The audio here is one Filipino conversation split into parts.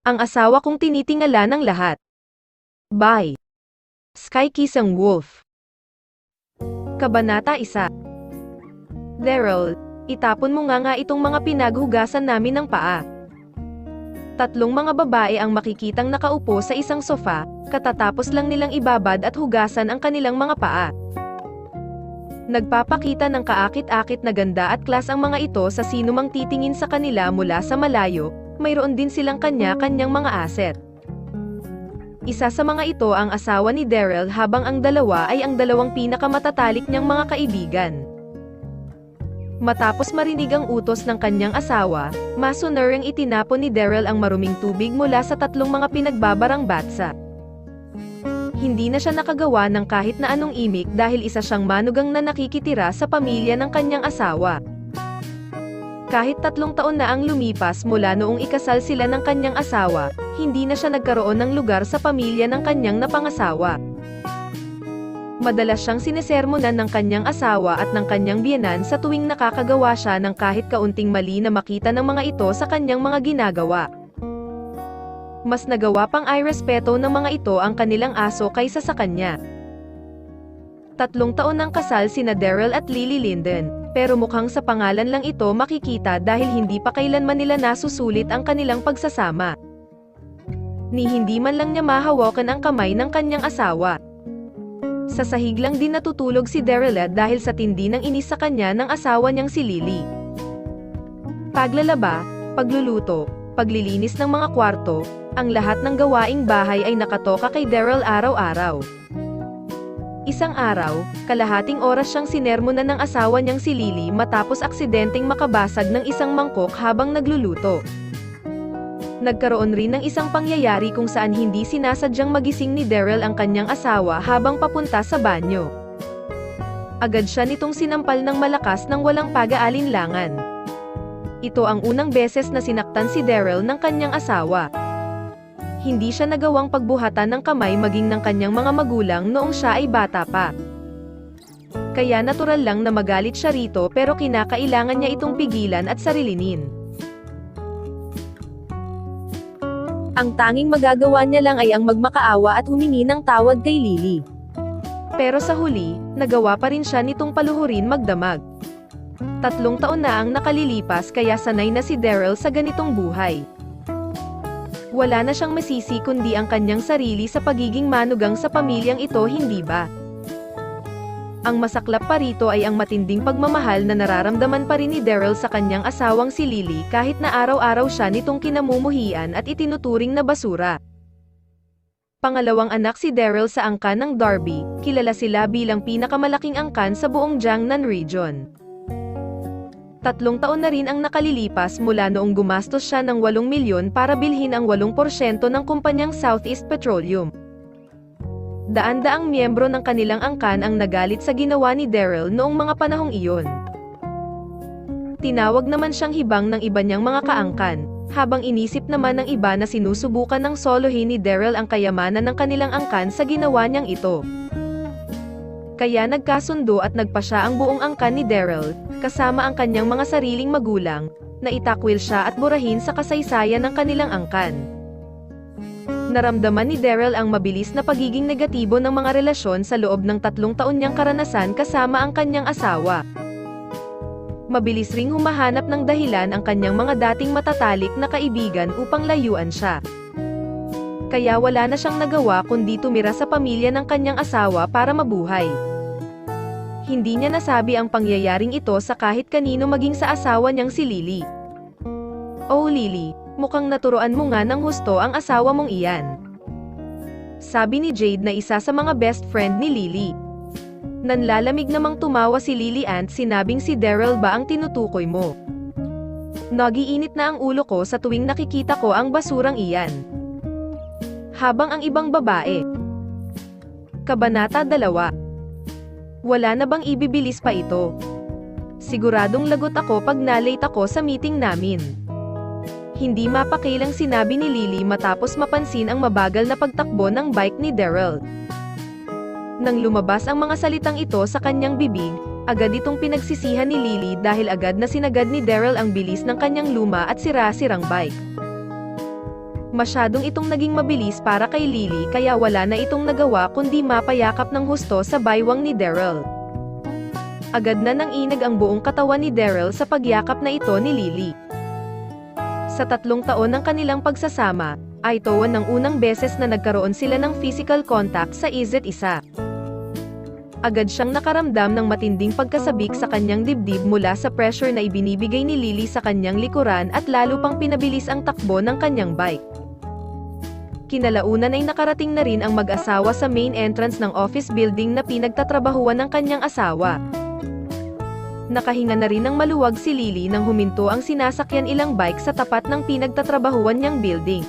Ang asawa kong tinitingala ng lahat. By Sky Kisang Wolf. Kabanata 1. Daryl, itapon mo nga itong mga pinaghugasan namin ng paa. Tatlong mga babae ang makikitang nakaupo sa isang sofa, katatapos lang nilang ibabad at hugasan ang kanilang mga paa. Nagpapakita ng kaakit-akit na ganda at klas ang mga ito sa sinumang titingin sa kanila mula sa malayo. Mayroon din silang kanya-kanyang mga asset. Isa sa mga ito ang asawa ni Daryl habang ang dalawa ay ang dalawang pinakamatatalik niyang mga kaibigan. Matapos marinig ang utos ng kanyang asawa, masunerang itinapon ni Daryl ang maruming tubig mula sa tatlong mga pinagbabarang batsa. Hindi na siya nakagawa ng kahit na anong imik dahil isa siyang manugang na nakikitira sa pamilya ng kanyang asawa. Kahit 3 taon na ang lumipas mula noong ikasal sila ng kanyang asawa, hindi na siya nagkaroon ng lugar sa pamilya ng kanyang napangasawa. Madalas siyang sinesermonan ng kanyang asawa at ng kanyang biyenan sa tuwing nakakagawa siya ng kahit kaunting mali na makita ng mga ito sa kanyang mga ginagawa. Mas nagawa pang irespeto ng mga ito ang kanilang aso kaysa sa kanya. 3 taon ng kasal sina Daryl at Lily Linden. Pero mukhang sa pangalan lang ito makikita dahil hindi pa kailanman nila nasusulit ang kanilang pagsasama. Ni hindi man lang niya mahawakan ang kamay ng kanyang asawa. Sa sahig lang din natutulog si Daryl dahil sa tindi ng inis sa kanya ng asawa niyang si Lily. Paglalaba, pagluluto, paglilinis ng mga kwarto, ang lahat ng gawaing bahay ay nakatoka kay Daryl araw-araw. Isang araw, kalahating oras siyang sinermonan ng asawa niyang si Lily matapos aksidenteng makabasag ng isang mangkok habang nagluluto. Nagkaroon rin ng isang pangyayari kung saan hindi sinasadyang magising ni Daryl ang kanyang asawa habang papunta sa banyo. Agad siya nitong sinampal ng malakas nang walang pag-aalinlangan. Ito ang unang beses na sinaktan si Daryl ng kanyang asawa. Hindi siya nagawang pagbuhatan ng kamay maging ng kanyang mga magulang noong siya ay bata pa. Kaya natural lang na magalit siya rito pero kinakailangan niya itong pigilan at sarilinin. Ang tanging magagawa niya lang ay ang magmakaawa at humingi ng tawad kay Lily. Pero sa huli, nagawa pa rin siya nitong paluhurin magdamag. 3 taon na ang nakalilipas kaya sanay na si Daryl sa ganitong buhay. Wala na siyang masisi kundi ang kanyang sarili sa pagiging manugang sa pamilyang ito, hindi ba? Ang masaklap pa rito ay ang matinding pagmamahal na nararamdaman pa rin ni Daryl sa kanyang asawang si Lily kahit na araw-araw siya nitong kinamumuhian at itinuturing na basura. Pangalawang anak si Daryl sa angkan ng Darby, kilala sila bilang pinakamalaking angkan sa buong Jiangnan region. 3 taon na rin ang nakalilipas mula noong gumastos siya ng 8 milyon para bilhin ang 8% ng kumpanyang Southeast Petroleum. Daan-daang miyembro ng kanilang angkan ang nagalit sa ginawa ni Daryl noong mga panahong iyon. Tinawag naman siyang hibang ng iba niyang mga kaangkan, habang inisip naman ng iba na sinusubukan ng solohin ni Daryl ang kayamanan ng kanilang angkan sa ginawa niyang ito. Kaya nagkasundo at nagpasya ang buong angkan ni Daryl, kasama ang kanyang mga sariling magulang, na itakwil siya at burahin sa kasaysayan ng kanilang angkan. Naramdaman ni Daryl ang mabilis na pagiging negatibo ng mga relasyon sa loob ng 3 taon niyang karanasan kasama ang kanyang asawa. Mabilis ring humahanap ng dahilan ang kanyang mga dating matatalik na kaibigan upang layuan siya. Kaya wala na siyang nagawa kundi tumira sa pamilya ng kanyang asawa para mabuhay. Hindi niya nasabi ang pangyayaring ito sa kahit kanino maging sa asawa niyang si Lily. "Oh Lily, mukhang naturoan mo nga ng husto ang asawa mong iyan," sabi ni Jade na isa sa mga best friend ni Lily. Nanlalamig namang tumawa si Lily at sinabing, "Si Daryl ba ang tinutukoy mo? Nagiinit na ang ulo ko sa tuwing nakikita ko ang basurang iyan." Habang ang ibang babae. Kabanata 2. Wala na bang ibibilis pa ito? Siguradong lagot ako pag na-late ako sa meeting namin. Hindi mapakilang sinabi ni Lily matapos mapansin ang mabagal na pagtakbo ng bike ni Daryl. Nang lumabas ang mga salitang ito sa kanyang bibig, agad itong pinagsisihan ni Lily dahil agad na sinagad ni Daryl ang bilis ng kanyang luma at sira-sirang bike. Masyadong itong naging mabilis para kay Lily kaya wala na itong nagawa kundi mapayakap ng husto sa baywang ni Daryl. Agad na nanginag ang buong katawan ni Daryl sa pagyakap na ito ni Lily. Sa 3 taon ng kanilang pagsasama, ay ito ng unang beses na nagkaroon sila ng physical contact sa isa't isa. Agad siyang nakaramdam ng matinding pagkasabik sa kanyang dibdib mula sa pressure na ibinibigay ni Lily sa kanyang likuran at lalo pang pinabilis ang takbo ng kanyang bike. Kinalaunan ay nakarating na rin ang mag-asawa sa main entrance ng office building na pinagtatrabahuan ng kanyang asawa. Nakahinga na rin ng maluwag si Lily nang huminto ang sinasakyan ilang bike sa tapat ng pinagtatrabahuan niyang building.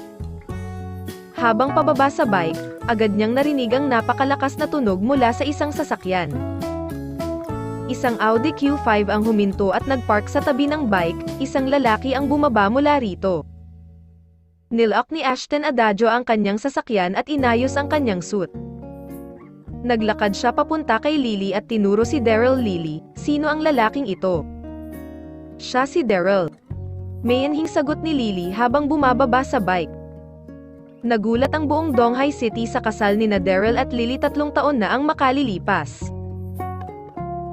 Habang pababa sa bike, agad niyang narinig ang napakalakas na tunog mula sa isang sasakyan. Isang Audi Q5 ang huminto at nagpark sa tabi ng bike, isang lalaki ang bumaba mula rito. Nilock ni Ashton Adagio ang kanyang sasakyan at inayos ang kanyang suit. Naglakad siya papunta kay Lily at tinuro si Daryl. Lily, sino ang lalaking ito? Siya si Daryl. Mayanhing sagot ni Lily habang bumababa sa bike. Nagulat ang buong Donghai City sa kasal ni na Daryl at Lily 3 taon na ang makalilipas.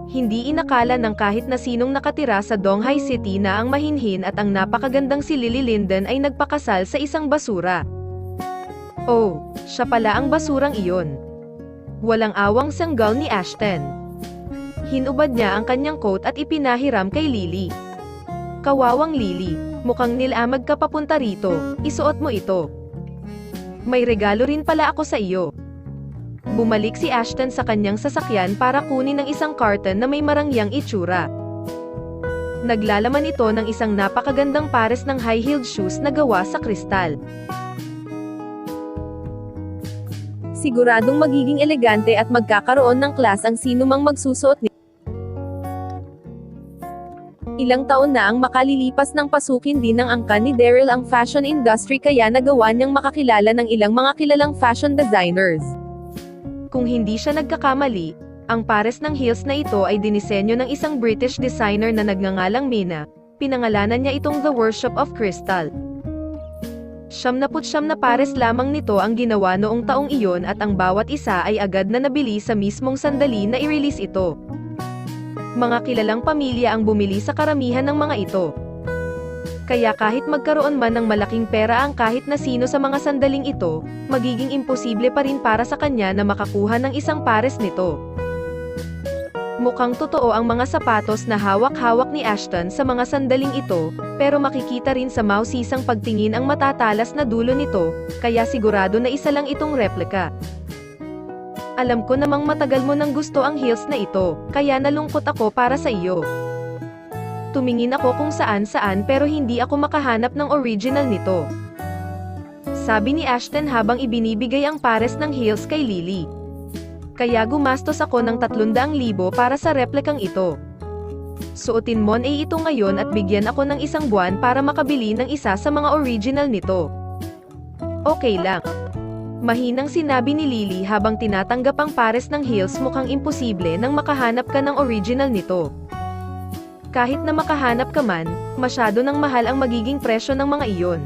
Hindi inakala ng kahit na sinong nakatira sa Donghai City na ang mahinhin at ang napakagandang si Lily Linden ay nagpakasal sa isang basura. Oh, siya pala ang basurang iyon. Walang awang sanggal ni Ashton. Hinubad niya ang kanyang coat at ipinahiram kay Lily. Kawawang Lily, mukhang nilamag ka papunta rito, isuot mo ito. May regalo rin pala ako sa iyo. Bumalik si Ashton sa kanyang sasakyan para kunin ang isang carton na may marangyang itsura. Naglalaman ito ng isang napakagandang pares ng high-heeled shoes na gawa sa kristal. Siguradong magiging elegante at magkakaroon ng class ang sinumang magsusuot nito. Ilang taon na ang makalilipas ng pasukin din ng angkan ni Daryl ang fashion industry kaya nagawa niyang makakilala ng ilang mga kilalang fashion designers. Kung hindi siya nagkakamali, ang pares ng heels na ito ay dinisenyo ng isang British designer na nagngangalang Mina. Pinangalanan niya itong The Worship of Crystal. 79 na pares lamang nito ang ginawa noong taong iyon at ang bawat isa ay agad na nabili sa mismong sandali na i-release ito. Mga kilalang pamilya ang bumili sa karamihan ng mga ito. Kaya kahit magkaroon man ng malaking pera ang kahit na sino sa mga sandaling ito, magiging imposible pa rin para sa kanya na makakuha ng isang pares nito. Mukhang totoo ang mga sapatos na hawak-hawak ni Ashton sa mga sandaling ito, pero makikita rin sa mausisang pagtingin ang matatalas na dulo nito, kaya sigurado na isa lang itong replika. Alam ko namang matagal mo nang gusto ang heels na ito, kaya nalungkot ako para sa iyo. Tumingin ako kung saan-saan pero hindi ako makahanap ng original nito. Sabi ni Ashton habang ibinibigay ang pares ng heels kay Lily. Kaya gumastos ako ng 300,000 para sa replikang ito. Suotin mo ay ito ngayon at bigyan ako ng 1 buwan para makabili ng isa sa mga original nito. Okay lang. Mahinang sinabi ni Lily habang tinatanggap ang pares ng heels. Mukhang imposible nang makahanap ka ng original nito. Kahit na makahanap ka man, masyado nang mahal ang magiging presyo ng mga iyon.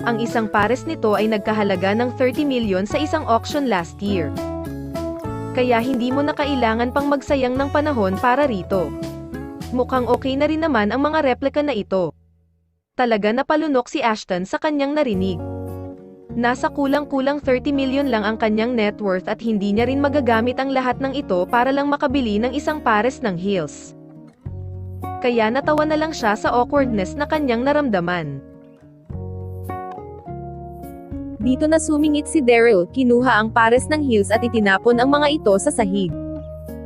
Ang isang pares nito ay nagkahalaga ng 30 million sa isang auction last year. Kaya hindi mo na kailangan pang magsayang ng panahon para rito. Mukhang okay na rin naman ang mga replika na ito. Talaga napalunok si Ashton sa kanyang narinig. Nasa kulang-kulang 30 million lang ang kanyang net worth at hindi niya rin magagamit ang lahat ng ito para lang makabili ng isang pares ng heels. Kaya natawa na lang siya sa awkwardness na kanyang naramdaman. Dito na sumingit si Daryl, kinuha ang pares ng heels at itinapon ang mga ito sa sahig.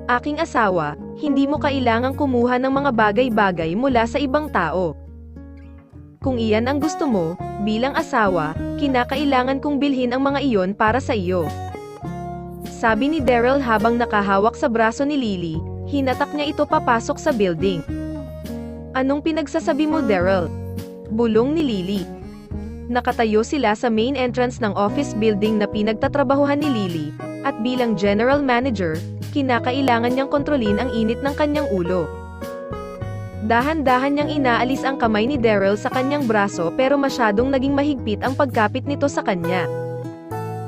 Aking asawa, hindi mo kailangang kumuha ng mga bagay-bagay mula sa ibang tao. Kung iyan ang gusto mo, bilang asawa, kinakailangan kong bilhin ang mga iyon para sa iyo. Sabi ni Daryl habang nakahawak sa braso ni Lily, hinatak niya ito papasok sa building. Anong pinagsasabi mo, Daryl? Bulong ni Lily. Nakatayo sila sa main entrance ng office building na pinagtatrabahuhan ni Lily, at bilang general manager, kinakailangan niyang kontrolin ang init ng kanyang ulo. Dahan-dahan niyang inaalis ang kamay ni Daryl sa kanyang braso pero masyadong naging mahigpit ang pagkapit nito sa kanya.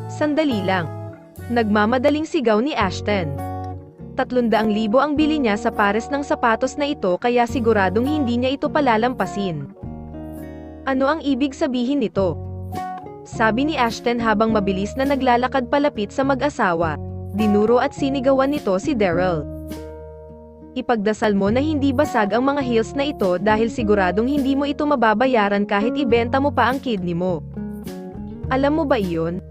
Sandali lang. Nagmamadaling sigaw ni Ashton. 300,000 ang bili niya sa pares ng sapatos na ito kaya siguradong hindi niya ito palalampasin. Ano ang ibig sabihin nito? Sabi ni Ashton habang mabilis na naglalakad palapit sa mag-asawa. Dinuro at sinigawan nito si Daryl. Ipagdasal mo na hindi basag ang mga heels na ito dahil siguradong hindi mo ito mababayaran kahit ibenta mo pa ang kidney mo. Alam mo ba iyon?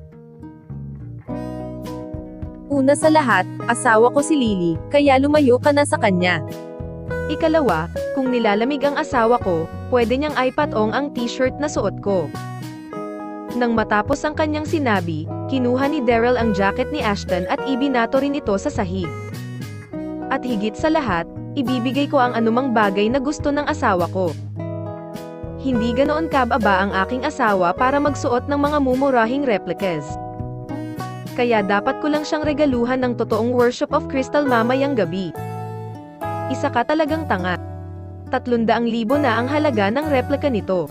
Una sa lahat, asawa ko si Lily, kaya lumayo ka na sa kanya. Ikalawa, kung nilalamig ang asawa ko, pwede niyang ipatong ang t-shirt na suot ko. Nang matapos ang kanyang sinabi, kinuha ni Daryl ang jacket ni Ashton at ibinato rin ito sa sahig. At higit sa lahat, ibibigay ko ang anumang bagay na gusto ng asawa ko. Hindi ganoon kababa ang aking asawa para magsuot ng mga mumurahing replicas. Kaya dapat ko lang siyang regaluhan ng totoong worship of crystal mamayang gabi. Isa ka talagang tanga. 300,000 na ang halaga ng replika nito.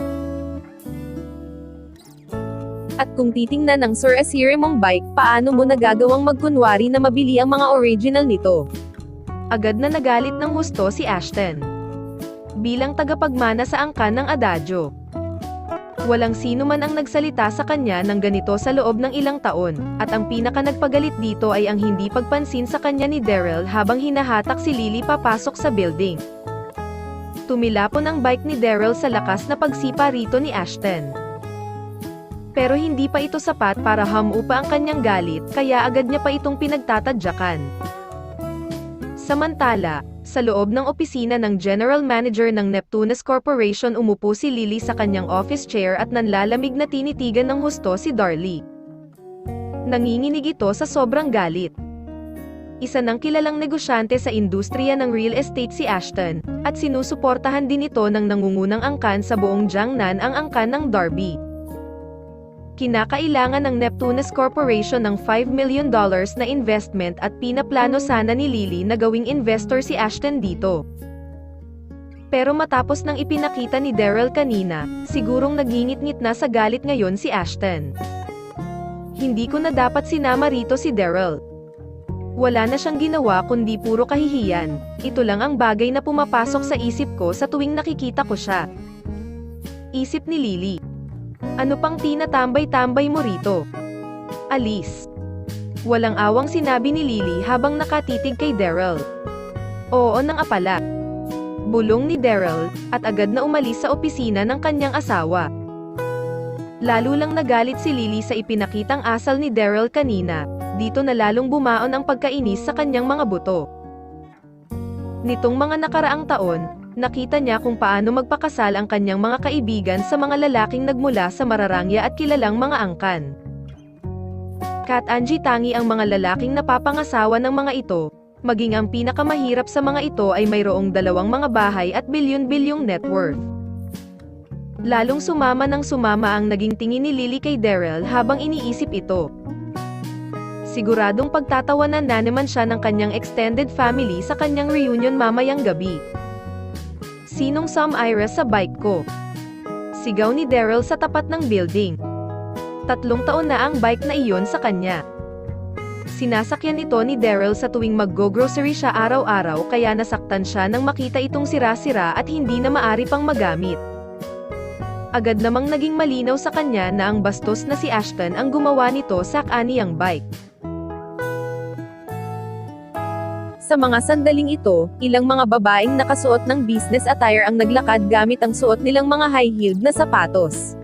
At kung titingnan ng Sir Asire mong bike, paano mo nagagawang magkunwari na mabili ang mga original nito? Agad na nagalit ng husto si Ashton. Bilang tagapagmana sa angkan ng adagyo. Walang sino man ang nagsalita sa kanya ng ganito sa loob ng ilang taon, at ang pinaka nagpagalit dito ay ang hindi pagpansin sa kanya ni Daryl habang hinahatak si Lily papasok sa building. Tumilapon ang bike ni Daryl sa lakas na pagsipa rito ni Ashton. Pero hindi pa ito sapat para hamupa ang kanyang galit, kaya agad niya pa itong pinagtatadyakan. Samantala, sa loob ng opisina ng General Manager ng Neptunes Corporation umupo si Lily sa kanyang office chair at nanlalamig na tinitigan ng husto si Darlie. Nanginginig ito sa sobrang galit. Isa ng kilalang negosyante sa industriya ng real estate si Ashton, at sinusuportahan din ito ng nangungunang angkan sa buong Jiangnan ang angkan ng Darby. Kinakailangan ng Neptunes Corporation ng $5 million na investment at pinaplano sana ni Lily na gawing investor si Ashton dito. Pero matapos nang ipinakita ni Daryl kanina, sigurong nagingit-ngit na sa galit ngayon si Ashton. Hindi ko na dapat sinama rito si Daryl. Wala na siyang ginawa kundi puro kahihiyan, ito lang ang bagay na pumapasok sa isip ko sa tuwing nakikita ko siya. Isip ni Lily. Ano pang tinatambay-tambay mo rito? Alis. Walang awang sinabi ni Lily habang nakatitig kay Daryl. Oo nang apala. Bulong ni Daryl, at agad na umalis sa opisina ng kanyang asawa. Lalo lang nagalit si Lily sa ipinakitang asal ni Daryl kanina, dito na lalong bumaon ang pagkainis sa kanyang mga buto. Nitong mga nakaraang taon, nakita niya kung paano magpakasal ang kanyang mga kaibigan sa mga lalaking nagmula sa mararangya at kilalang mga angkan. Kat Angie tangi ang mga lalaking napapangasawa ng mga ito, maging ang pinakamahirap sa mga ito ay mayroong 2 mga bahay at bilyon-bilyong net worth. Lalong sumama ang naging tingin ni Lily kay Daryl habang iniisip ito. Siguradong pagtatawanan na naman siya ng kanyang extended family sa kanyang reunion mamayang gabi. Sinong Ira sa bike ko? Sigaw ni Daryl sa tapat ng building. 3 taon na ang bike na iyon sa kanya. Sinasakyan ito ni Daryl sa tuwing mag-go-grocery siya araw-araw kaya nasaktan siya nang makita itong sira-sira at hindi na maari pang magamit. Agad namang naging malinaw sa kanya na ang bastos na si Ashton ang gumawa nito sa kaniyang bike. Sa mga sandaling ito, ilang mga babaeng nakasuot ng business attire ang naglakad gamit ang suot nilang mga high-heeled na sapatos.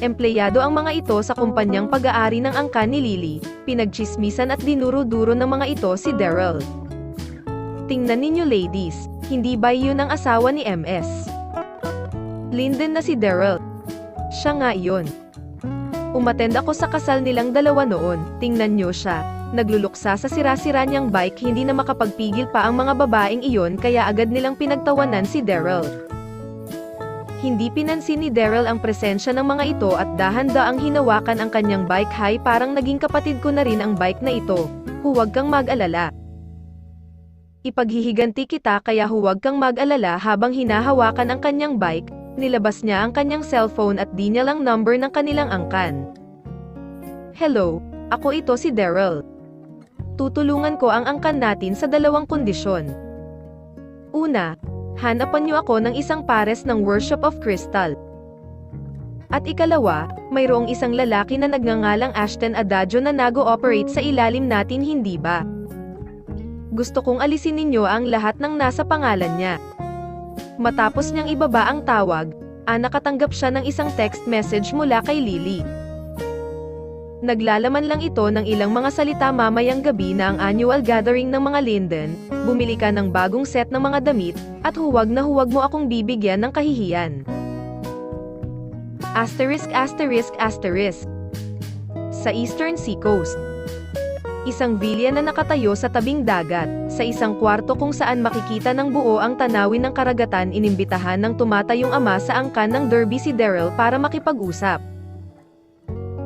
Empleyado ang mga ito sa kumpanyang pag-aari ng angkan ni Lily, pinagtsismisan at dinuro-duro ng mga ito si Daryl. Tingnan ninyo ladies, hindi ba yun ang asawa ni MS? Linden na si Daryl. Siya nga iyon. Umattend ako sa kasal nilang dalawa noon, tingnan nyo siya. Nagluluksa sa sira-sira niyang bike hindi na makapagpigil pa ang mga babaeng iyon kaya agad nilang pinagtawanan si Daryl. Hindi pinansin ni Daryl ang presensya ng mga ito at dahan-daang hinawakan ang kanyang bike. Hay, parang naging kapatid ko na rin ang bike na ito. Huwag kang mag-alala. Ipaghihiganti kita kaya huwag kang mag-alala. Habang hinahawakan ang kanyang bike, nilabas niya ang kanyang cellphone at di niya lang number ng kanilang angkan. Hello, ako ito si Daryl. Tutulungan ko ang angkan natin sa dalawang kondisyon. Una, hanapan niyo ako ng isang pares ng Worship of Crystal. At ikalawa, mayroong isang lalaki na nagngangalang Ashton Adagio na nag-ooperate sa ilalim natin, hindi ba? Gusto kong alisin ninyo ang lahat ng nasa pangalan niya. Matapos niyang ibaba ang tawag, nakatanggap siya ng isang text message mula kay Lily. Naglalaman lang ito ng ilang mga salita mamayang gabi na ang annual gathering ng mga Linden, bumili ka ng bagong set ng mga damit, at huwag na huwag mo akong bibigyan ng kahihiyan. Asterisk asterisk asterisk. Sa Eastern Seacoast. Isang villa na nakatayo sa tabing dagat, sa isang kwarto kung saan makikita ng buo ang tanawin ng karagatan. Inimbitahan ng tumatayong ama sa angkan ng derby si Daryl para makipag-usap.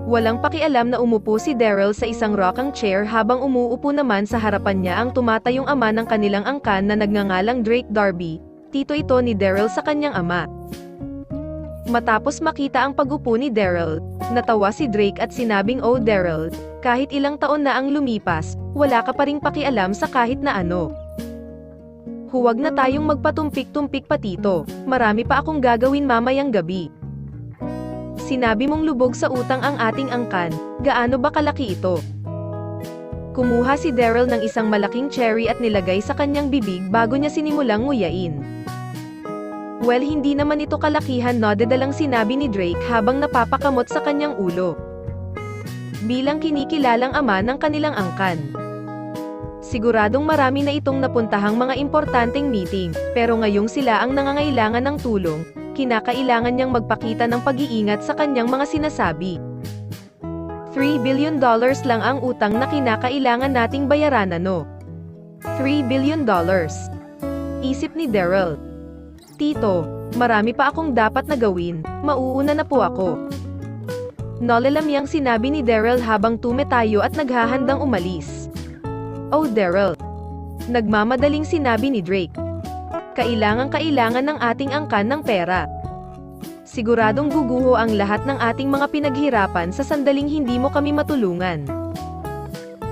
Walang pakialam na umupo si Daryl sa isang rocking chair habang umuupo naman sa harapan niya ang tumatayong ama ng kanilang angkan na nagngangalang Drake Darby, tito ito ni Daryl sa kanyang ama. Matapos makita ang pag-upo ni Daryl, natawa si Drake at sinabing, "Oh Daryl, kahit ilang taon na ang lumipas, wala ka pa ring pakialam sa kahit na ano. Huwag na tayong magpatumpik-tumpik pa tito, marami pa akong gagawin mamayang gabi. Sinabi mong lubog sa utang ang ating angkan, gaano ba kalaki ito?" Kumuha si Daryl ng isang malaking cherry at nilagay sa kanyang bibig bago niya sinimulang nguyain. "Well, hindi naman ito kalakihan," nodadalang sinabi ni Drake habang napapakamot sa kanyang ulo. Bilang kinikilalang ama ng kanilang angkan. Siguradong marami na itong napuntahang mga importanteng meeting, pero ngayong sila ang nangangailangan ng tulong, kinakailangan niyang magpakita ng pag-iingat sa kanyang mga sinasabi. $3 billion lang ang utang na kinakailangan nating bayaran, ano? $3 billion. Isip ni Daryl. "Tito, marami pa akong dapat na gawin, mauuna na po ako." Nolalamyang sinabi ni Daryl habang tumetayo at naghahandang umalis. "Oh Daryl." Nagmamadaling sinabi ni Drake. Kailangan ng ating angkan ng pera. Siguradong guguho ang lahat ng ating mga pinaghirapan sa sandaling hindi mo kami matulungan.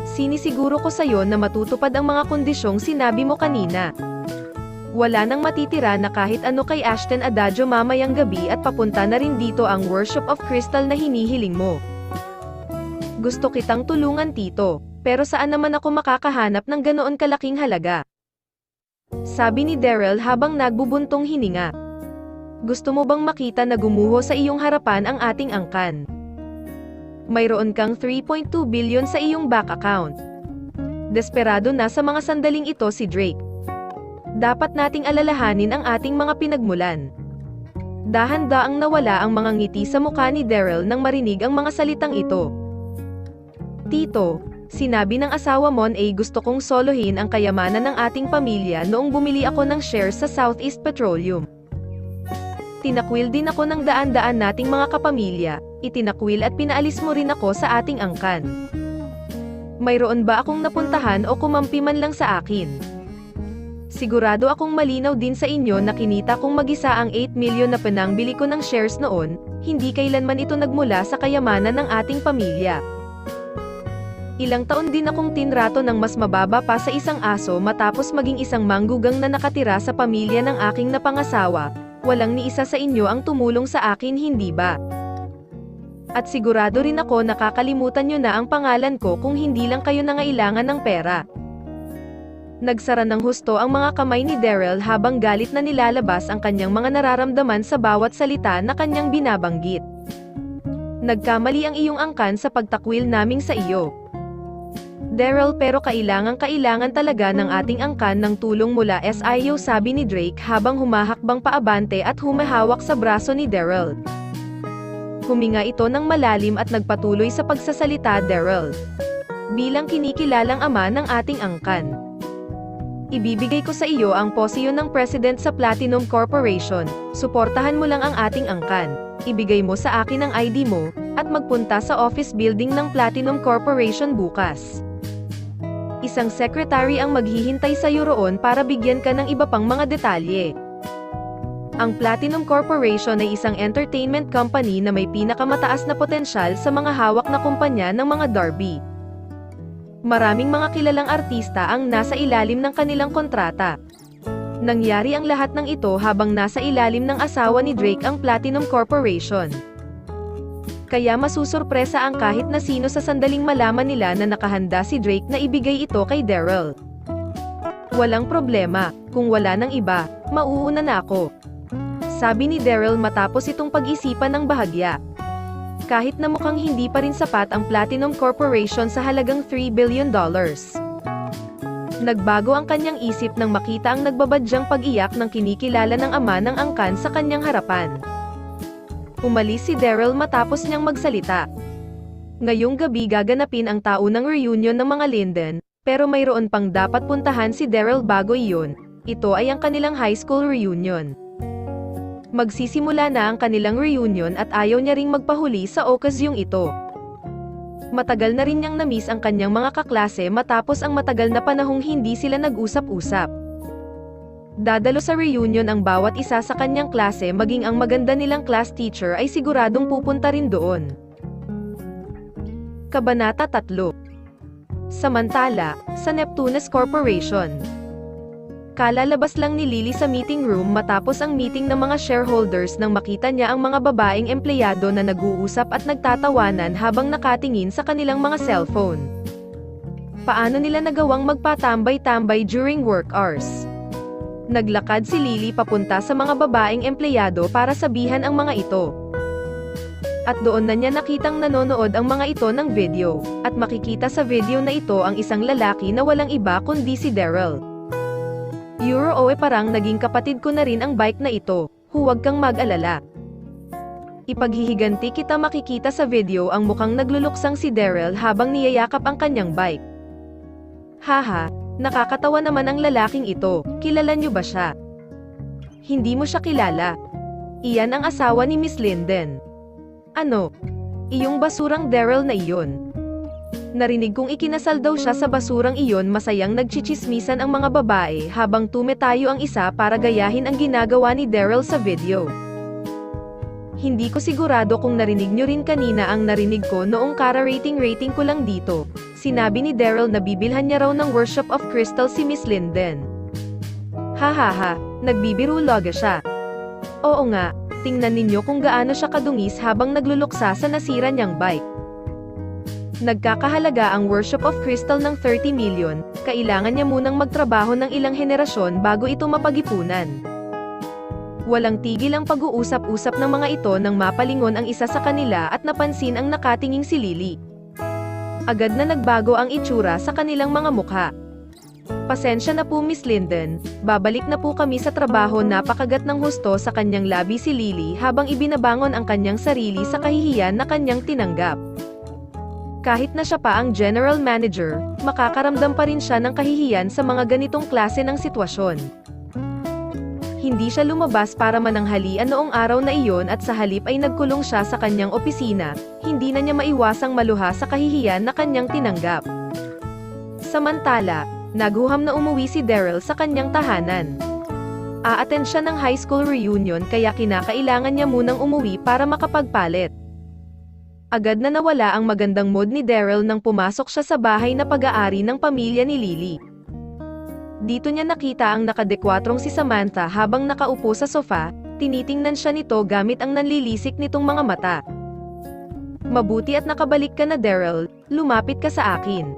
Sinisiguro ko sayo na matutupad ang mga kondisyong sinabi mo kanina. Wala nang matitira na kahit ano kay Ashton Adagio mamayang gabi at papunta na rin dito ang Worship of Crystal na hinihiling mo. Gusto kitang tulungan tito, pero saan naman ako makakahanap ng ganoon kalaking halaga? Sabi ni Daryl habang nagbubuntong hininga. Gusto mo bang makita na gumuho sa iyong harapan ang ating angkan? Mayroon kang 3.2 billion sa iyong bank account. Desperado na sa mga sandaling ito si Drake. Dapat nating alalahanin ang ating mga pinagmulan. Dahan-daang nawala ang mga ngiti sa mukha ni Daryl nang marinig ang mga salitang ito. "Tito, sinabi ng asawa mo ay gusto kong solohin ang kayamanan ng ating pamilya noong bumili ako ng shares sa Southeast Petroleum. Tinakwil din ako ng daan-daan nating mga kapamilya, itinakwil at pinaalis mo rin ako sa ating angkan. Mayroon ba akong napuntahan o kumampi man lang sa akin? Sigurado akong malinaw din sa inyo na kinita kong mag-isa ang 8 million na pinangbili ko ng shares noon, hindi kailanman ito nagmula sa kayamanan ng ating pamilya. Ilang taon din akong tinrato ng mas mababa pa sa isang aso matapos maging isang manggugang na nakatira sa pamilya ng aking napangasawa. Walang ni isa sa inyo ang tumulong sa akin, hindi ba? At sigurado rin ako nakakalimutan nyo na ang pangalan ko kung hindi lang kayo nangailangan ng pera." Nagsara ng husto ang mga kamay ni Daryl habang galit na nilalabas ang kanyang mga nararamdaman sa bawat salita na kanyang binabanggit. "Nagkamali ang iyong angkan sa pagtakwil naming sa iyo, Daryl, pero kailangan talaga ng ating angkan ng tulong mula SIO," sabi ni Drake habang humahakbang paabante at humahawak sa braso ni Daryl. Huminga ito ng malalim at nagpatuloy sa pagsasalita. "Daryl, bilang kinikilalang ama ng ating angkan, ibibigay ko sa iyo ang posisyon ng President sa Platinum Corporation. Suportahan mo lang ang ating angkan. Ibigay mo sa akin ang ID mo, at magpunta sa office building ng Platinum Corporation bukas. Isang secretary ang maghihintay sa iyo roon para bigyan ka ng iba pang mga detalye. Ang Platinum Corporation ay isang entertainment company na may pinakamataas na potensyal sa mga hawak na kumpanya ng mga Darby. Maraming mga kilalang artista ang nasa ilalim ng kanilang kontrata. Nangyari ang lahat ng ito habang nasa ilalim ng asawa ni Drake ang Platinum Corporation. Kaya masusurpresa ang kahit na sino sa sandaling malaman nila na nakahanda si Drake na ibigay ito kay Daryl. Walang problema, kung wala ng iba, mauuna na ako. Sabi ni Daryl matapos itong pag-isipan ng bahagya. Kahit na mukhang hindi pa rin sapat ang Platinum Corporation sa halagang $3 billion. Nagbago ang kanyang isip nang makita ang nagbabadyang pag-iyak ng kinikilala ng ama ng angkan sa kanyang harapan. Umalis si Daryl matapos niyang magsalita. Ngayong gabi gaganapin ang taunang reunion ng mga Linden, pero mayroon pang dapat puntahan si Daryl bago iyon. Ito ay ang kanilang high school reunion. Magsisimula na ang kanilang reunion at ayaw niya ring magpahuli sa okasyong ito. Matagal na rin niyang namiss ang kanyang mga kaklase matapos ang matagal na panahong hindi sila nag-usap-usap. Dadalo sa reunion ang bawat isa sa kanyang klase, maging ang maganda nilang class teacher ay siguradong pupunta rin doon. Kabanata 3. Samantala, sa Neptunes Corporation. Kalalabas lang ni Lily sa meeting room matapos ang meeting ng mga shareholders nang makita niya ang mga babaeng empleyado na nag-uusap at nagtatawanan habang nakatingin sa kanilang mga cellphone. Paano nila nagawang magpatambay-tambay during work hours? Naglakad si Lily papunta sa mga babaeng empleyado para sabihan ang mga ito. At doon na niya nakitang nanonood ang mga ito ng video, at makikita sa video na ito ang isang lalaki na walang iba kundi si Daryl. Parang naging kapatid ko na rin ang bike na ito, huwag kang mag-alala. Ipaghihiganti kita, makikita sa video ang mukhang nagluluksang si Daryl habang niyayakap ang kanyang bike. Haha, nakakatawa naman ang lalaking ito, kilala niyo ba siya? Hindi mo siya kilala. Iyan ang asawa ni Miss Linden. Ano? Iyong basurang Daryl na iyon. Narinig kong ikinasal daw siya sa basurang iyon. Masayang nagchichismisan ang mga babae habang tumetayo ang isa para gayahin ang ginagawa ni Daryl sa video. Hindi ko sigurado kung narinig nyo rin kanina ang narinig ko noong kara-rating ko lang dito. Sinabi ni Daryl na bibilhan niya raw ng Worship of Crystal si Miss Linden. Hahaha, nagbibiro loga siya. Oo nga, tingnan ninyo kung gaano siya kadungis habang nagluluksa sa nasira niyang bike. Nagkakahalaga ang Worship of Crystal ng 30 million, kailangan niya munang magtrabaho ng ilang henerasyon bago ito mapag-ipunan. Walang tigil ang pag-uusap-usap ng mga ito nang mapalingon ang isa sa kanila at napansin ang nakatinging si Lily. Agad na nagbago ang itsura sa kanilang mga mukha. Pasensya na po Miss Linden, babalik na po kami sa trabaho. Napakagat ng husto sa kanyang labi si Lily habang ibinabangon ang kanyang sarili sa kahihiyan na kanyang tinanggap. Kahit na siya pa ang general manager, makakaramdam pa rin siya ng kahihiyan sa mga ganitong klase ng sitwasyon. Hindi siya lumabas para mananghalian noong araw na iyon at sa halip ay nagkulong siya sa kanyang opisina. Hindi na niya maiwasang maluha sa kahihiyan na kanyang tinanggap. Samantala, naguham na umuwi si Daryl sa kanyang tahanan. A-attend siya ng high school reunion kaya kinakailangan niya munang umuwi para makapagpalit. Agad na nawala ang magandang mood ni Daryl nang pumasok siya sa bahay na pag-aari ng pamilya ni Lily. Dito niya nakita ang nakadekwatrong si Samantha habang nakaupo sa sofa. Tinitingnan siya nito gamit ang nanlilisik nitong mga mata. Mabuti at nakabalik ka na Daryl, lumapit ka sa akin.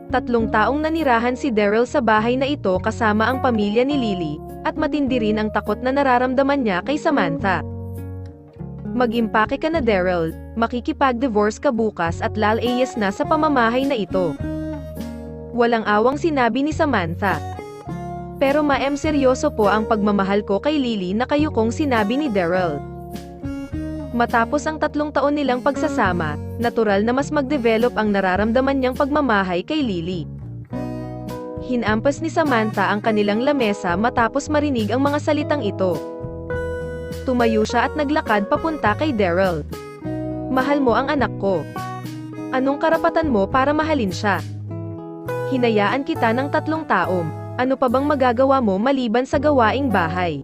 3 taong nanirahan si Daryl sa bahay na ito kasama ang pamilya ni Lily, at matindi rin ang takot na nararamdaman niya kay Samantha. Mag-impake ka na Daryl, makikipag-divorce ka bukas at lalayas na sa pamamahay na ito. Walang awang sinabi ni Samantha. Pero seryoso po ang pagmamahal ko kay Lily na kayo kong sinabi ni Daryl. Matapos ang 3 taon nilang pagsasama, natural na mas mag-develop ang nararamdaman niyang pagmamahay kay Lily. Hinampas ni Samantha ang kanilang lamesa matapos marinig ang mga salitang ito. Tumayo siya at naglakad papunta kay Daryl. Mahal mo ang anak ko. Anong karapatan mo para mahalin siya? Hinayaan kita ng 3 taon. Ano pa bang magagawa mo maliban sa gawaing bahay?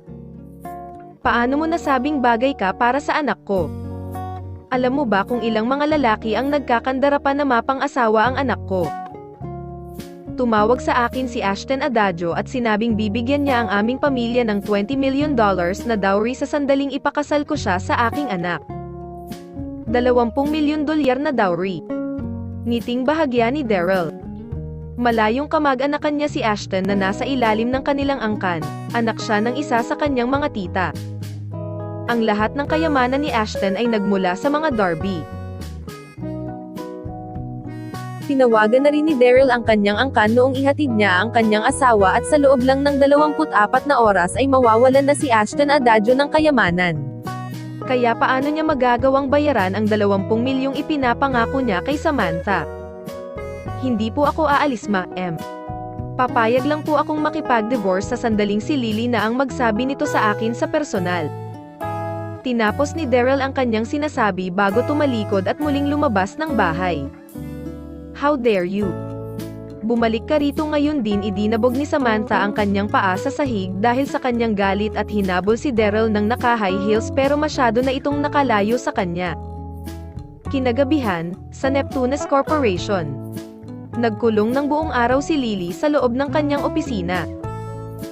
Paano mo nasabing bagay ka para sa anak ko? Alam mo ba kung ilang mga lalaki ang nagkakandara pa na mapang-asawa ang anak ko? Tumawag sa akin si Ashton Adagio at sinabing bibigyan niya ang aming pamilya ng $20 million na dowry sa sandaling ipakasal ko siya sa aking anak. $20 milyon na dowry. Ngiting bahagya ni Daryl. Malayong kamag-anakan niya si Ashton na nasa ilalim ng kanilang angkan, anak siya ng isa sa kanyang mga tita. Ang lahat ng kayamanan ni Ashton ay nagmula sa mga Darby. Tinawagan na rin ni Daryl ang kanyang angkan noong ihatid niya ang kanyang asawa at sa loob lang ng 24 na oras ay mawawalan na si Ashton Adagio ng kayamanan. Kaya paano niya magagawang bayaran ang 20 milyong ipinapangako niya kay Samantha? Hindi po ako aalis, ma'am. Papayag lang po akong makipag-divorce sa sandaling si Lily na ang magsabi nito sa akin sa personal. Tinapos ni Daryl ang kanyang sinasabi bago tumalikod at muling lumabas ng bahay. How dare you? Bumalik ka rito ngayon din. Idinabog ni Samantha ang kanyang paa sa sahig dahil sa kanyang galit at hinabol si Daryl ng naka-high heels pero masyado na itong nakalayo sa kanya. Kinagabihan, sa Neptunes Corporation. Nagkulong ng buong araw si Lily sa loob ng kanyang opisina.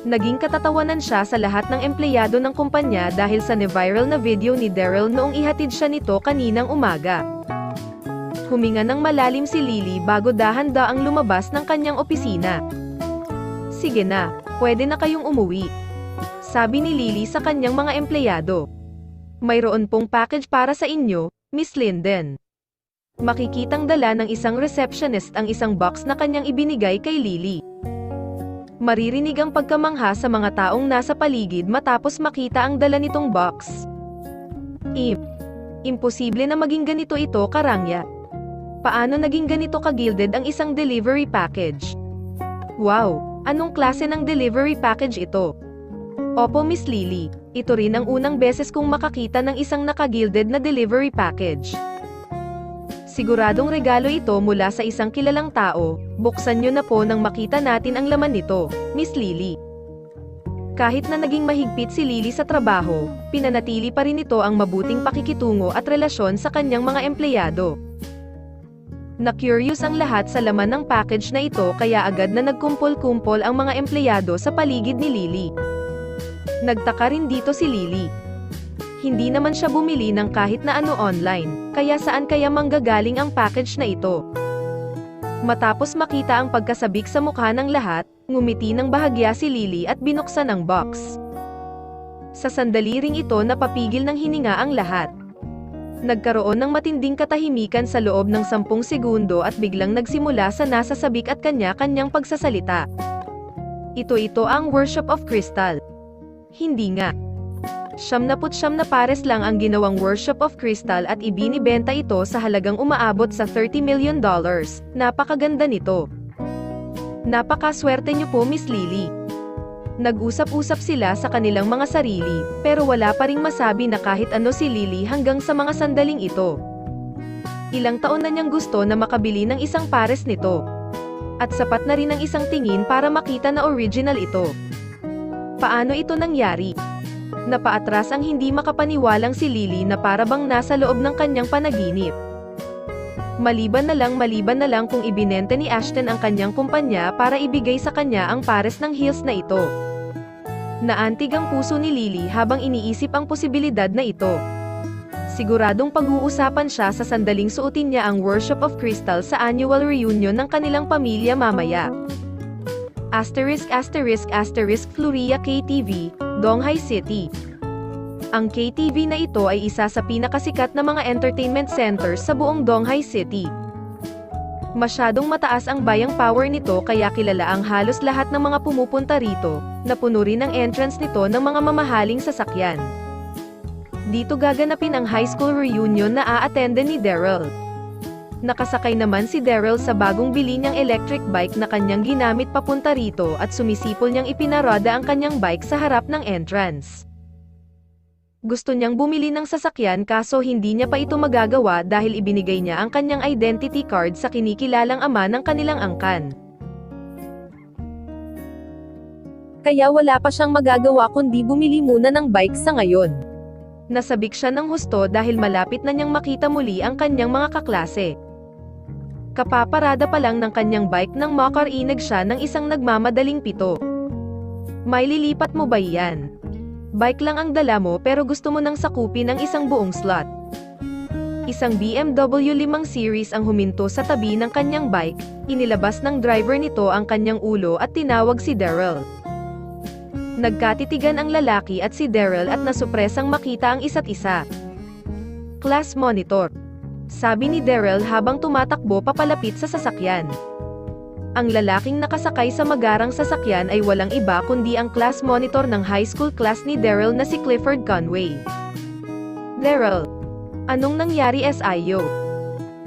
Naging katatawanan siya sa lahat ng empleyado ng kumpanya dahil sa viral na video ni Daryl noong ihatid siya nito kaninang umaga. Huminga ng malalim si Lily bago dahan-daang lumabas ng kanyang opisina. Sige na, pwede na kayong umuwi. Sabi ni Lily sa kanyang mga empleyado. Mayroon pong package para sa inyo, Miss Linden. Makikitang dala ng isang receptionist ang isang box na kanyang ibinigay kay Lily. Maririnig ang pagkamangha sa mga taong nasa paligid matapos makita ang dala nitong box. Imposible na maging ganito ito, Karangya. Paano naging ganito ka-gilded ang isang delivery package? Wow! Anong klase ng delivery package ito? Opo, Miss Lily. Ito rin ang unang beses kong makakita ng isang naka-gilded na delivery package. Siguradong regalo ito mula sa isang kilalang tao. Buksan niyo na po nang makita natin ang laman nito, Miss Lily. Kahit na naging mahigpit si Lily sa trabaho, pinanatili pa rin ito ang mabuting pakikitungo at relasyon sa kanyang mga empleyado. Na-curious ang lahat sa laman ng package na ito kaya agad na nagkumpol-kumpol ang mga empleyado sa paligid ni Lily. Nagtaka rin dito si Lily. Hindi naman siya bumili ng kahit na ano online, kaya saan kaya manggagaling ang package na ito? Matapos makita ang pagkasabik sa mukha ng lahat, ngumiti ng bahagya si Lily at binuksan ang box. Sa sandali ring ito napapigil ng hininga ang lahat. Nagkaroon ng matinding katahimikan sa loob ng 10 segundo at biglang nagsimula sa nasasabik at kanya-kanyang pagsasalita. Ito ang Worship of Crystal. Hindi nga. 79 na pares lang ang ginawang Worship of Crystal at ibinibenta ito sa halagang umaabot sa $30 million. Napakaganda nito. Napakaswerte niyo po, Miss Lily. Nag-usap-usap sila sa kanilang mga sarili, pero wala pa ring masabi na kahit ano si Lily hanggang sa mga sandaling ito. Ilang taon na niyang gusto na makabili ng isang pares nito. At sapat na rin ang isang tingin para makita na original ito. Paano ito nangyari? Napaatras ang hindi makapaniwalang si Lily na para bang nasa loob ng kanyang panaginip. Maliban na lang kung ibinenta ni Ashton ang kanyang kumpanya para ibigay sa kanya ang pares ng heels na ito. Naantig ang puso ni Lily habang iniisip ang posibilidad na ito. Siguradong pag-uusapan siya sa sandaling suotin niya ang Worship of Crystal sa annual reunion ng kanilang pamilya mamaya. **** Floria KTV, Donghai City. Ang KTV na ito ay isa sa pinakasikat na mga entertainment centers sa buong Donghai City. Masyadong mataas ang buying power nito kaya kilala ang halos lahat ng mga pumupunta rito, na puno rin ang entrance nito ng mga mamahaling sasakyan. Dito gaganapin ang high school reunion na a-attenden ni Daryl. Nakasakay naman si Daryl sa bagong bili niyang electric bike na kanyang ginamit papunta rito at sumisipol niyang ipinaroda ang kanyang bike sa harap ng entrance. Gusto niyang bumili ng sasakyan kaso hindi niya pa ito magagawa dahil ibinigay niya ang kanyang identity card sa kinikilalang ama ng kanilang angkan. Kaya wala pa siyang magagawa kundi bumili muna ng bike sa ngayon. Nasabik siya ng husto dahil malapit na niyang makita muli ang kanyang mga kaklase. Kapaparada pa lang ng kanyang bike nang makarinig siya ng isang nagmamadaling pito. May lilipat mo ba yan? Bike lang ang dala mo pero gusto mo nang sakupin ang isang buong slot. Isang BMW 5 Series ang huminto sa tabi ng kanyang bike, inilabas ng driver nito ang kanyang ulo at tinawag si Daryl. Nagkatitigan ang lalaki at si Daryl at nasupresang makita ang isa't isa. Class monitor. Sabi ni Daryl habang tumatakbo papalapit sa sasakyan. Ang lalaking nakasakay sa magarang sasakyan ay walang iba kundi ang class monitor ng high school class ni Daryl na si Clifford Conway. Daryl, anong nangyari SIO?